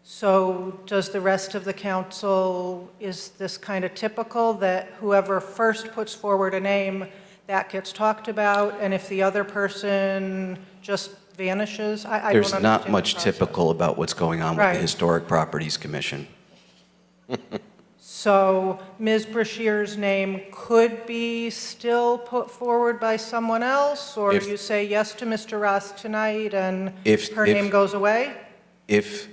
So does the rest of the council, is this kind of typical that whoever first puts forward a name, that gets talked about, and if the other person just vanishes? I don't There's understand not the much process. typical about what's going on with Right. the Historic Properties Commission. So Ms. Brashear's name could be still put forward by someone else, or If- you say yes to Mr. Ross tonight and If- her if- name goes away? If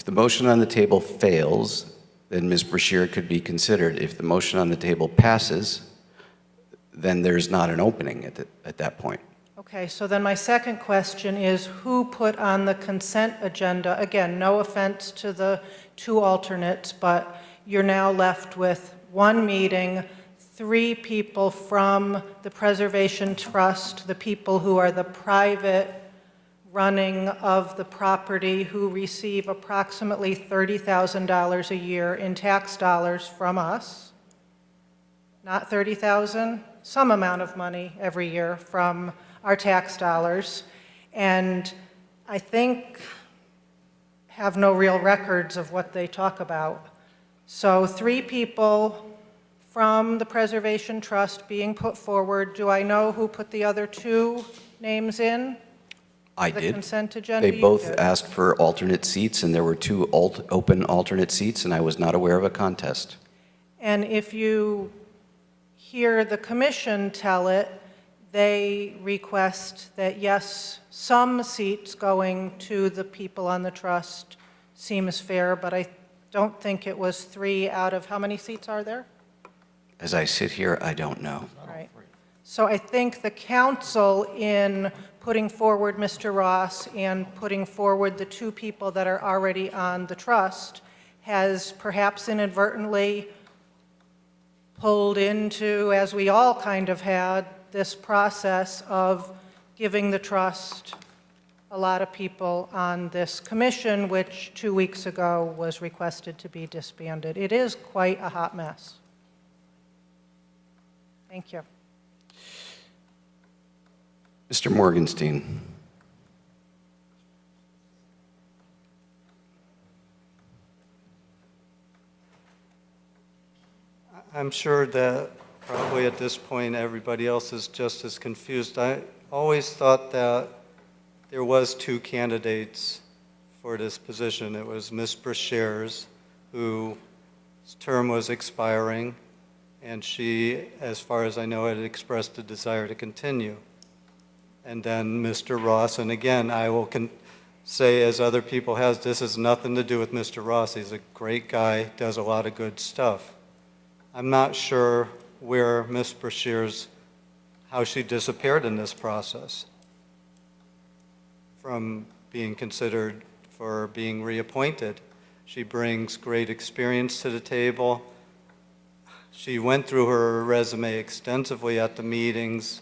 the motion on the table fails, then Ms. Brashear could be considered. If the motion on the table passes, then there's not an opening at that point. Okay, so then my second question is, who put on the consent agenda? Again, no offense to the two alternates, but you're now left with one meeting, 3 people from the Preservation Trust, the people who are the private running of the property, who receive approximately $30,000 a year in tax dollars from us. Not 30,000, some amount of money every year from our tax dollars, and I think have no real records of what they talk about. So 3 people from the Preservation Trust being put forward. Do I know who put the other 2 names in? I The did. consent agenda? They You both did. asked for alternate seats, and there were 2 open alternate seats, and I was not aware of a contest. And if you hear the commission tell it, they request that, yes, some seats going to the people on the trust seems fair, but I don't think it was 3 out of how many seats are there? As I sit here, I don't know. Right. So I think the council, in putting forward Mr. Ross and putting forward the 2 people that are already on the trust, has perhaps inadvertently pulled into, as we all kind of had, this process of giving the trust a lot of people on this commission, which 2 weeks ago was requested to be disbanded. It is quite a hot mess. Thank you. Mr. Morgenstein. I'm sure that probably at this point, everybody else is just as confused. I always thought that there was two candidates for this position. It was Ms. Brashears, whose term was expiring, and she, as far as I know, had expressed a desire to continue. And then Mr. Ross, and again, I will say, as other people has, this has nothing to do with Mr. Ross. He's a great guy, does a lot of good stuff. I'm not sure where Ms. Brashears, how she disappeared in this process from being considered for being reappointed. She brings great experience to the table. She went through her resume extensively at the meetings.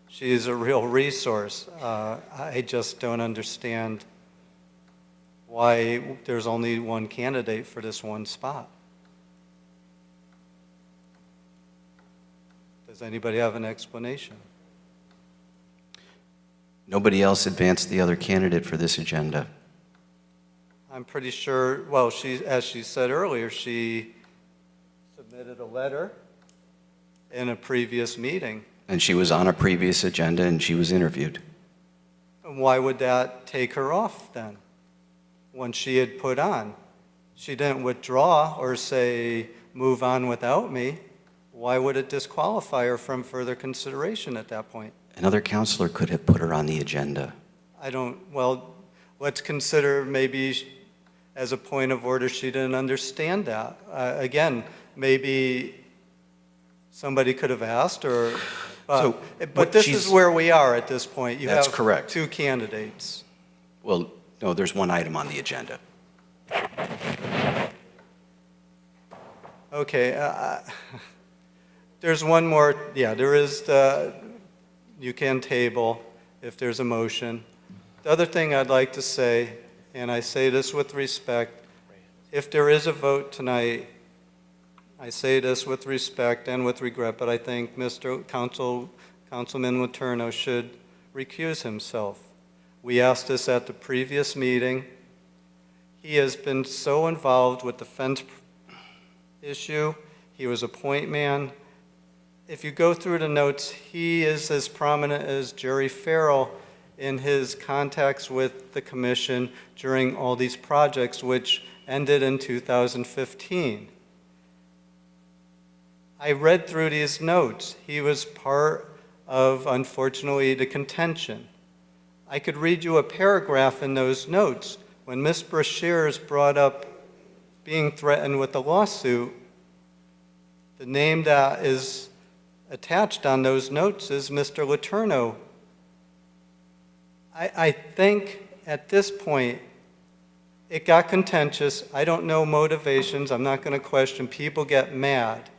She is a real resource. I just don't understand why there's only one candidate for this one spot. Does anybody have an explanation? Nobody else advanced the other candidate for this agenda. I'm pretty sure, well, as she said earlier, she submitted a letter in a previous meeting. And she was on a previous agenda and she was interviewed. And why would that take her off then, when she had put on? She didn't withdraw or say, move on without me. Why would it disqualify her from further consideration at that point? Another counselor could have put her on the agenda. Well, let's consider maybe as a point of order, she didn't understand that. Again, maybe somebody could have asked or, but this is where we are at this point. You That's have correct. two candidates. Well, no, there's one item on the agenda. Okay, there's one more, yeah, there is you can table if there's a motion. The other thing I'd like to say, and I say this with respect, if there is a vote tonight, I say this with respect and with regret, but I think Councilman Letourneau should recuse himself. We asked this at the previous meeting. He has been so involved with the fence issue. He was a point man. If you go through the notes, he is as prominent as Jerry Farrell in his contacts with the commission during all these projects, which ended in 2015. I read through these notes. He was part of, unfortunately, the contention. I could read you a paragraph in those notes. When Ms. Brashears brought up being threatened with a lawsuit, the name that is attached on those notes is Mr. Letourneau. I think at this point, it got contentious. I don't know motivations. I'm not going to question. People get mad.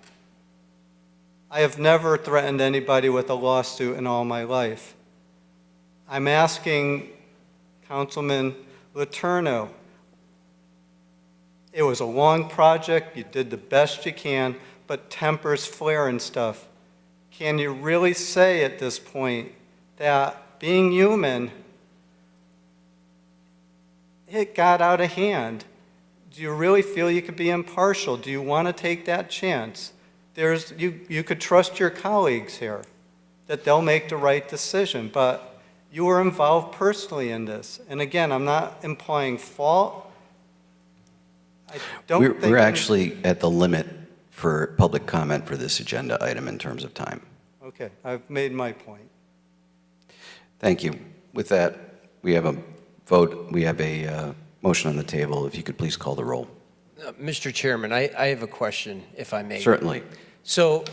I have never threatened anybody with a lawsuit in all my life. I'm asking Councilman Letourneau, it was a long project. You did the best you can, but tempers flare and stuff. Can you really say at this point that being human, it got out of hand? Do you really feel you could be impartial? Do you want to take that chance? You could trust your colleagues here that they'll make the right decision, but you were involved personally in this. And again, I'm not implying fault. We're actually at the limit for public comment for this agenda item in terms of time. Okay, I've made my point. Thank you. With that, we have a vote. We have a motion on the table. If you could please call the roll. Mr. Chairman, I have a question, if I may. Certainly. So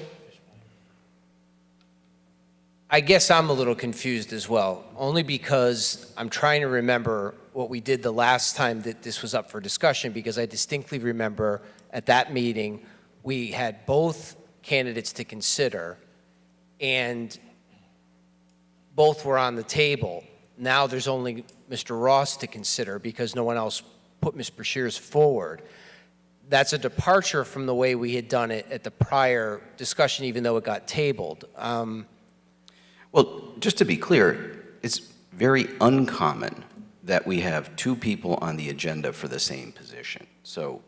I guess I'm a little confused as well, only because I'm trying to remember what we did the last time that this was up for discussion, because I distinctly remember at that meeting we had both candidates to consider and both were on the table. Now there's only Mr. Ross to consider because no one else put Ms. Brashears forward. That's a departure from the way we had done it at the prior discussion, even though it got tabled. Well, just to be clear, it's very uncommon that we have two people on the agenda for the same position. So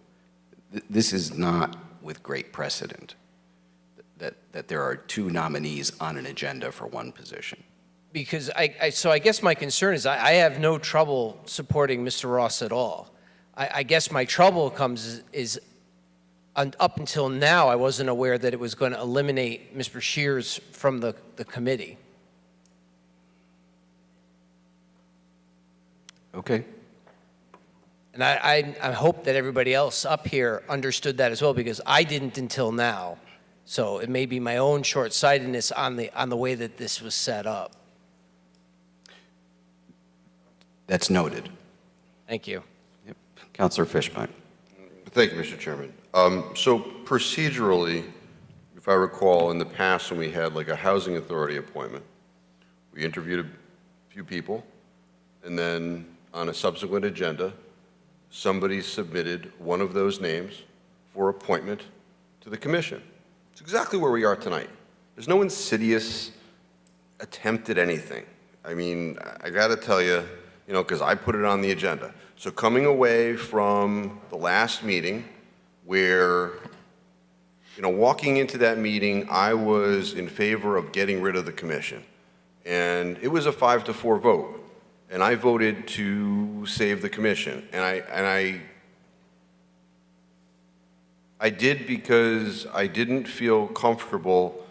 this is not with great precedent. that there are two nominees on an agenda for one position. Because so I guess my concern is I have no trouble supporting Mr. Ross at all. I guess my trouble comes is up until now, I wasn't aware that it was going to eliminate Mr. Shears from the committee. Okay. And I hope that everybody else up here understood that as well, because I didn't until now. So it may be my own short-sightedness on the way that this was set up. That's noted. Thank you. Yep. Councilor Fishbein. Thank you, Mr. Chairman. So procedurally, if I recall, in the past when we had like a housing authority appointment, we interviewed a few people, and then on a subsequent agenda, somebody submitted one of those names for appointment to the commission. It's exactly where we are tonight. There's no insidious attempt at anything. I mean, I got to tell you, because I put it on the agenda. So coming away from the last meeting where, walking into that meeting, I was in favor of getting rid of the commission. And it was a 5-4 vote. And I voted to save the commission. And I did because I didn't feel comfortable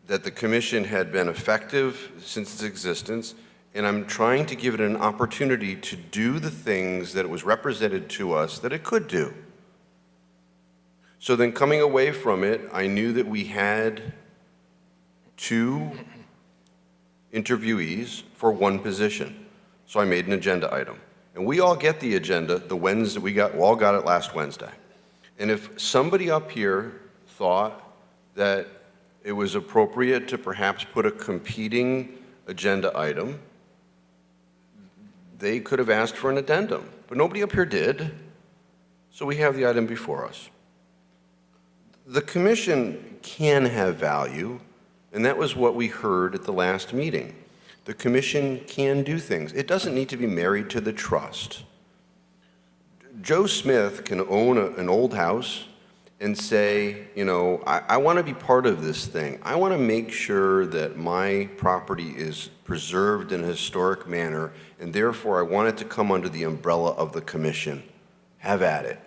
that the commission had been effective since its existence, and I'm trying to give it an opportunity to do the things that it was represented to us that it could do. So then coming away from it, I knew that we had 2 interviewees for one position. So I made an agenda item. And we all get the agenda the Wednesday, we all got it last Wednesday. And if somebody up here thought that it was appropriate to perhaps put a competing agenda item, they could have asked for an addendum, but nobody up here did. So we have the item before us. The commission can have value, and that was what we heard at the last meeting. The commission can do things. It doesn't need to be married to the trust. Joe Smith can own an old house and say, I want to be part of this thing. I want to make sure that my property is preserved in a historic manner, and therefore I want it to come under the umbrella of the commission. Have at it.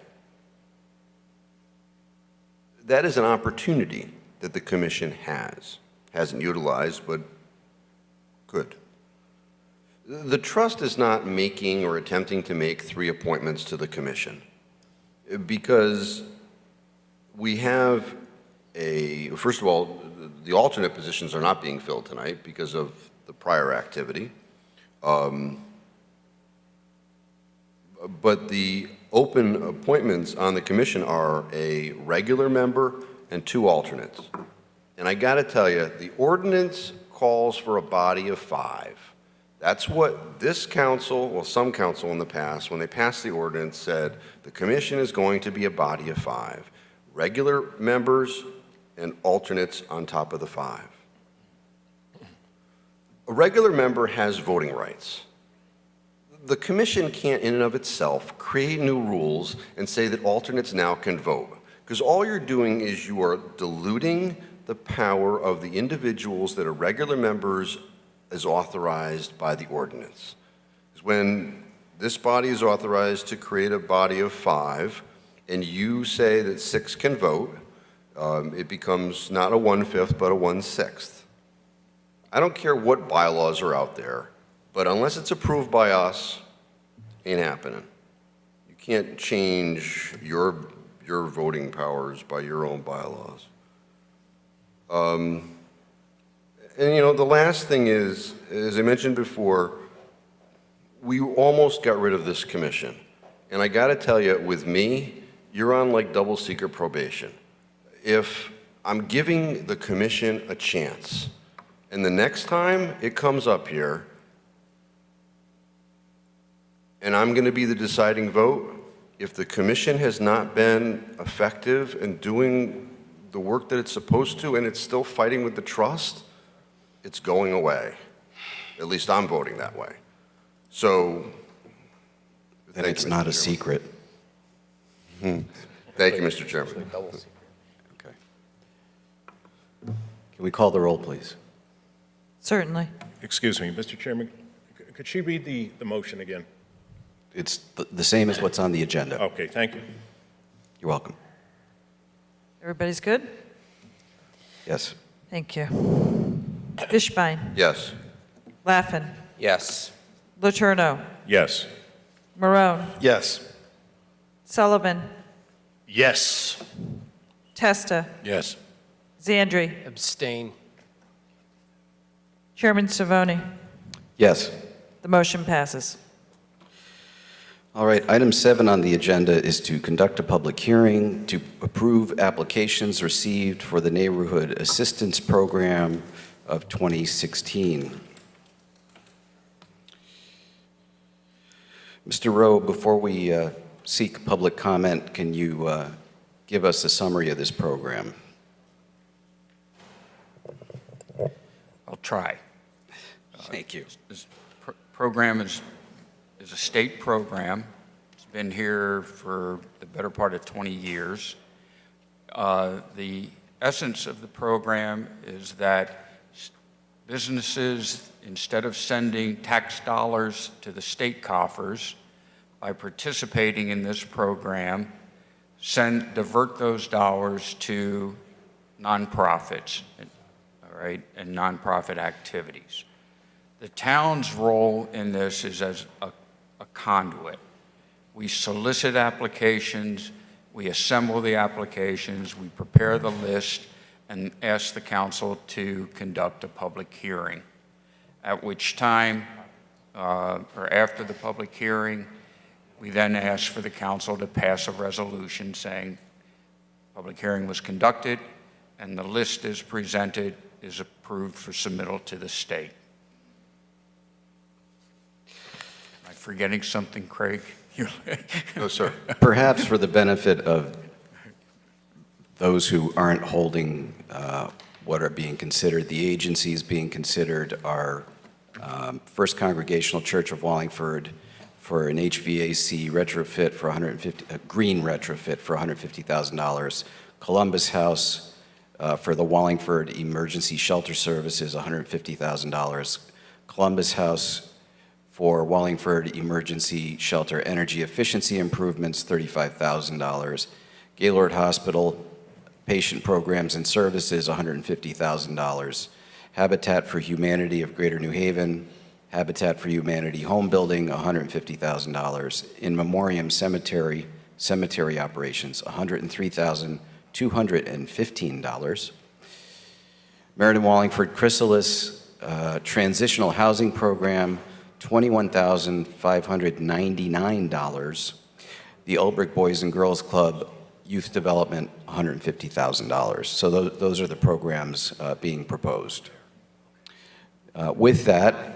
That is an opportunity that the commission hasn't utilized, but could. The trust is not making or attempting to make 3 appointments to the commission because we have first of all, the alternate positions are not being filled tonight because of the prior activity. But the open appointments on the commission are a regular member and 2 alternates. And I got to tell you, the ordinance calls for a body of 5. That's what this council, some council in the past, when they passed the ordinance, said the commission is going to be a body of 5. Regular members and alternates on top of the 5. A regular member has voting rights. The commission can't in and of itself create new rules and say that alternates now can vote, because all you're doing is you are diluting the power of the individuals that are regular members as authorized by the ordinance. When this body is authorized to create a body of 5, and you say that 6 can vote, it becomes not a 1/5, but a 1/6. I don't care what bylaws are out there, but unless it's approved by us, ain't happening. You can't change your voting powers by your own bylaws. And the last thing is, as I mentioned before, we almost got rid of this commission. And I got to tell you, with me, you're on like double secret probation. If I'm giving the commission a chance, and the next time it comes up here, and I'm going to be the deciding vote, if the commission has not been effective in doing the work that it's supposed to, and it's still fighting with the trust, it's going away. At least I'm voting that way. So, then it's not a secret. Thank you, Mr. Chairman. Okay. Can we call the roll, please? Certainly. Excuse me, Mr. Chairman, could she read the motion again? It's the same as what's on the agenda. Okay, thank you. You're welcome. Everybody's good? Yes. Thank you. Fishbein. Yes. Laffin. Yes. Letourneau. Yes. Marone. Yes. Sullivan. Yes. Testa. Yes. Zandri. Abstain. Chairman Savoni. Yes. The motion passes. All right, item 7 on the agenda is to conduct a public hearing to approve applications received for the Neighborhood Assistance Program of 2016. Mr. Rowe, before we seek public comment, can you give us a summary of this program? I'll try. Thank you. This program is a state program. It's been here for the better part of 20 years. The essence of the program is that businesses, instead of sending tax dollars to the state coffers, by participating in this program, divert those dollars to nonprofits, all right, and nonprofit activities. The town's role in this is as a conduit. We solicit applications, we assemble the applications, we prepare the list, and ask the council to conduct a public hearing, at which time, or after the public hearing, we then ask for the council to pass a resolution saying public hearing was conducted and the list is presented is approved for submittal to the state. Am I forgetting something, Craig? No, sir. Perhaps for the benefit of those who aren't holding what are being considered, the agencies being considered are First Congregational Church of Wallingford for an HVAC retrofit for a green retrofit for $150,000, Columbus House for the Wallingford Emergency Shelter Services, $150,000, Columbus House for Wallingford Emergency Shelter Energy Efficiency Improvements, $35,000, Gaylord Hospital Patient Programs and Services, $150,000, Habitat for Humanity of Greater New Haven, Habitat for Humanity Home Building, $150,000, In Memoriam Cemetery Operations, $103,215, Meriden Wallingford Chrysalis Transitional Housing Program, $21,599, the Ulbrich Boys and Girls Club Youth Development, $150,000. So those are the programs being proposed. With that,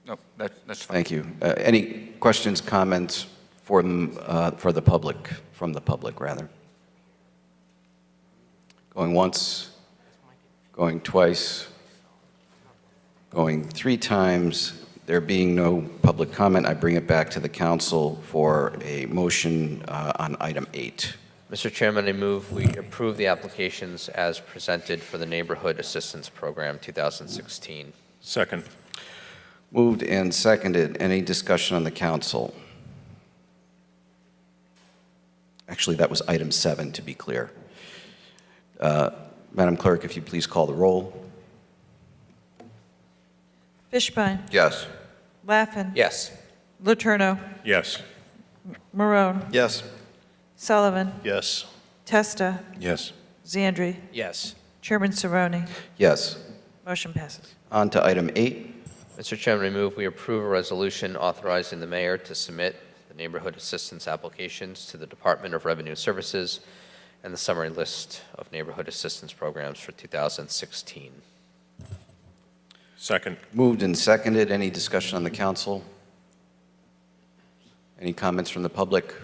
No, that's fine. thank you. Any questions, comments for the public, from the public, rather? Going once, going twice, going 3 times. There being no public comment, I bring it back to the council for a motion on item 8. Mr. Chairman, I move we approve the applications as presented for the Neighborhood Assistance Program 2016. Second. Moved and seconded. Any discussion on the council? Actually, that was item 7, to be clear. Madam Clerk, if you please call the roll. Fishbein. Yes. Laffin. Yes. Letourneau. Yes. Marone. Yes. Sullivan. Yes. Testa. Yes. Zandri. Yes. Chairman Cerrone. Yes. Motion passes. On to item 8. Mr. Chairman, I move we approve a resolution authorizing the mayor to submit the neighborhood assistance applications to the Department of Revenue Services and the summary list of neighborhood assistance programs for 2016. Second. Moved and seconded. Any discussion on the council? Any comments from the public?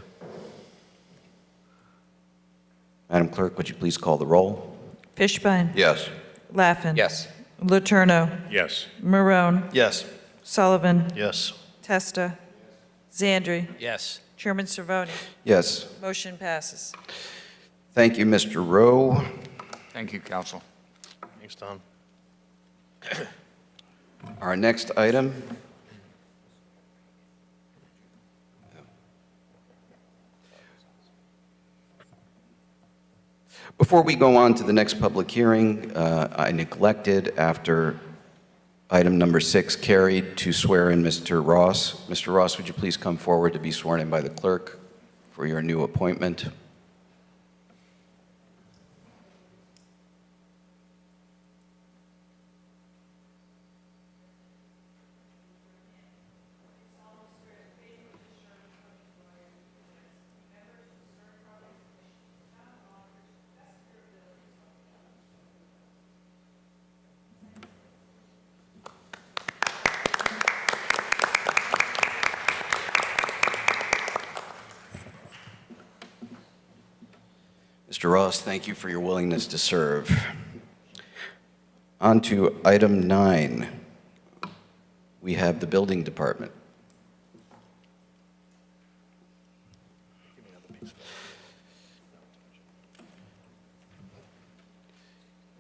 Madam Clerk, would you please call the roll? Fishbein. Yes. Laffin. Yes. Letourneau. Yes. Marone. Yes. Sullivan. Yes. Testa. Zandri. Yes. Chairman Cerrone. Yes. Motion passes. Thank you, Mr. Rowe. Thank you, council. Thanks, Tom. Our next item before we go on to the next public hearing, I neglected after item number 6 carried to swear in Mr. Ross. Mr. Ross, would you please come forward to be sworn in by the clerk for your new appointment? Mr. Ross, thank you for your willingness to serve. On to item 9. We have the building department.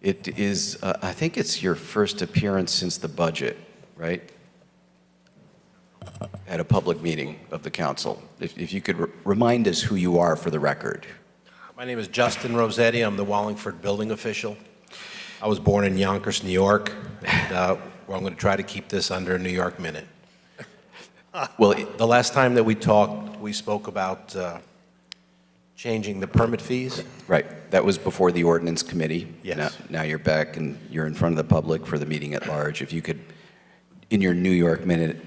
It is, I think it's your first appearance since the budget, right? At a public meeting of the council. If you could remind us who you are for the record. My name is Justin Rossetti. I'm the Wallingford building official. I was born in Yonkers, New York, and I'm going to try to keep this under a New York minute. Well, the last time that we talked, we spoke about changing the permit fees. Right. That was before the ordinance committee. Yes. Now you're back and you're in front of the public for the meeting at large. If you could, in your New York minute,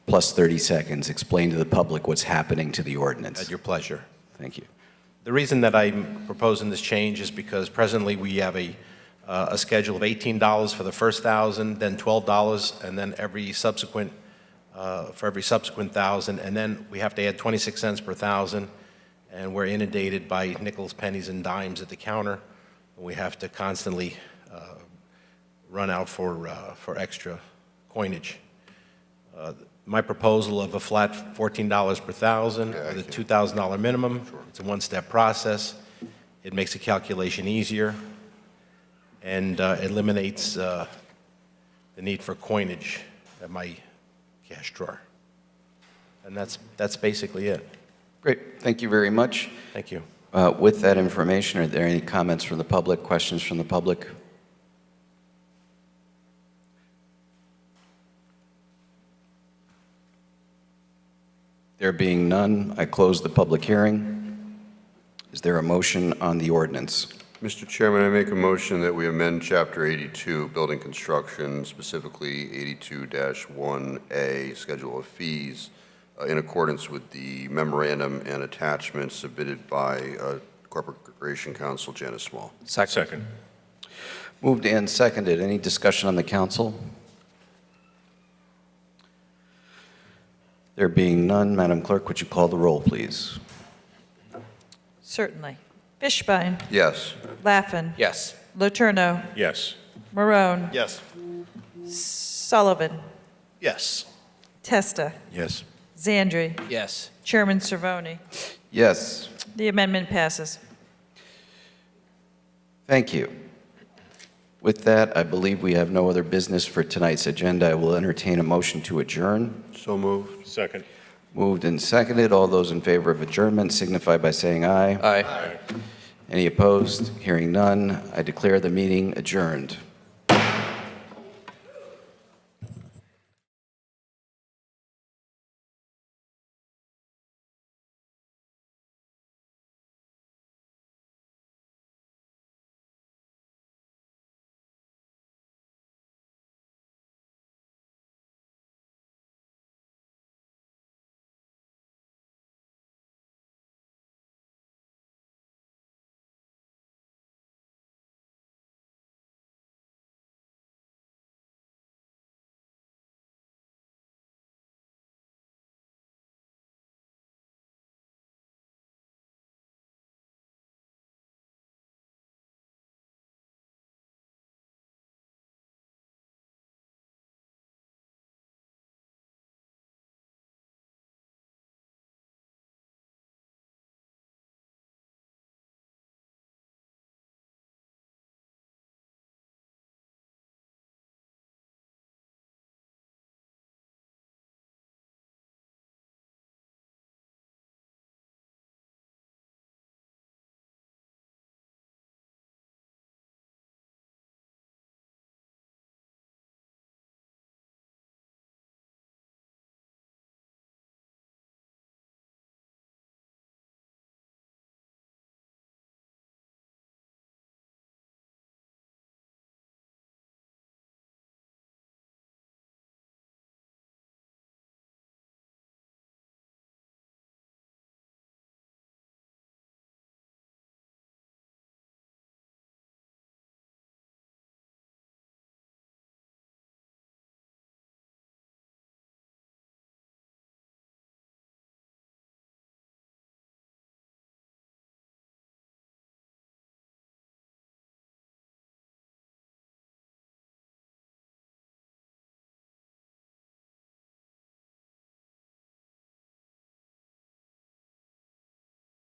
plus 30 seconds, explain to the public what's happening to the ordinance. At your pleasure. Thank you. The reason that I'm proposing this change is because presently we have a schedule of $18 for the first 1,000, then $12, and then every subsequent for every subsequent 1,000, and then we have to add 26 cents per 1,000, and we're inundated by nickels, pennies, and dimes at the counter. And we have to constantly run out for extra coinage. My proposal of a flat $14 per 1,000 with a $2,000 minimum. Sure. It's a one-step process. It makes the calculation easier and eliminates the need for coinage at my cash drawer. And that's basically it. Great. Thank you very much. Thank you. With that information, are there any comments from the public, questions from the public? There being none, I close the public hearing. Is there a motion on the ordinance? Mr. Chairman, I make a motion that we amend Chapter 82, Building Construction, specifically 82-1A, Schedule of Fees, in accordance with the memorandum and attachments submitted by Corporation Counsel Janice Small. Second. Moved and seconded. Any discussion on the council? There being none, Madam Clerk, would you call the roll, please? Certainly. Fishbein. Yes. Laffin. Yes. Letourneau. Yes. Marone. Yes. Sullivan. Yes. Testa. Yes. Zandri. Yes. Chairman Cervoni. Yes. The amendment passes. Thank you. With that, I believe we have no other business for tonight's agenda. I will entertain a motion to adjourn. So moved. Second. Moved and seconded. All those in favor of adjournment signify by saying aye. Aye. Any opposed? Hearing none, I declare the meeting adjourned.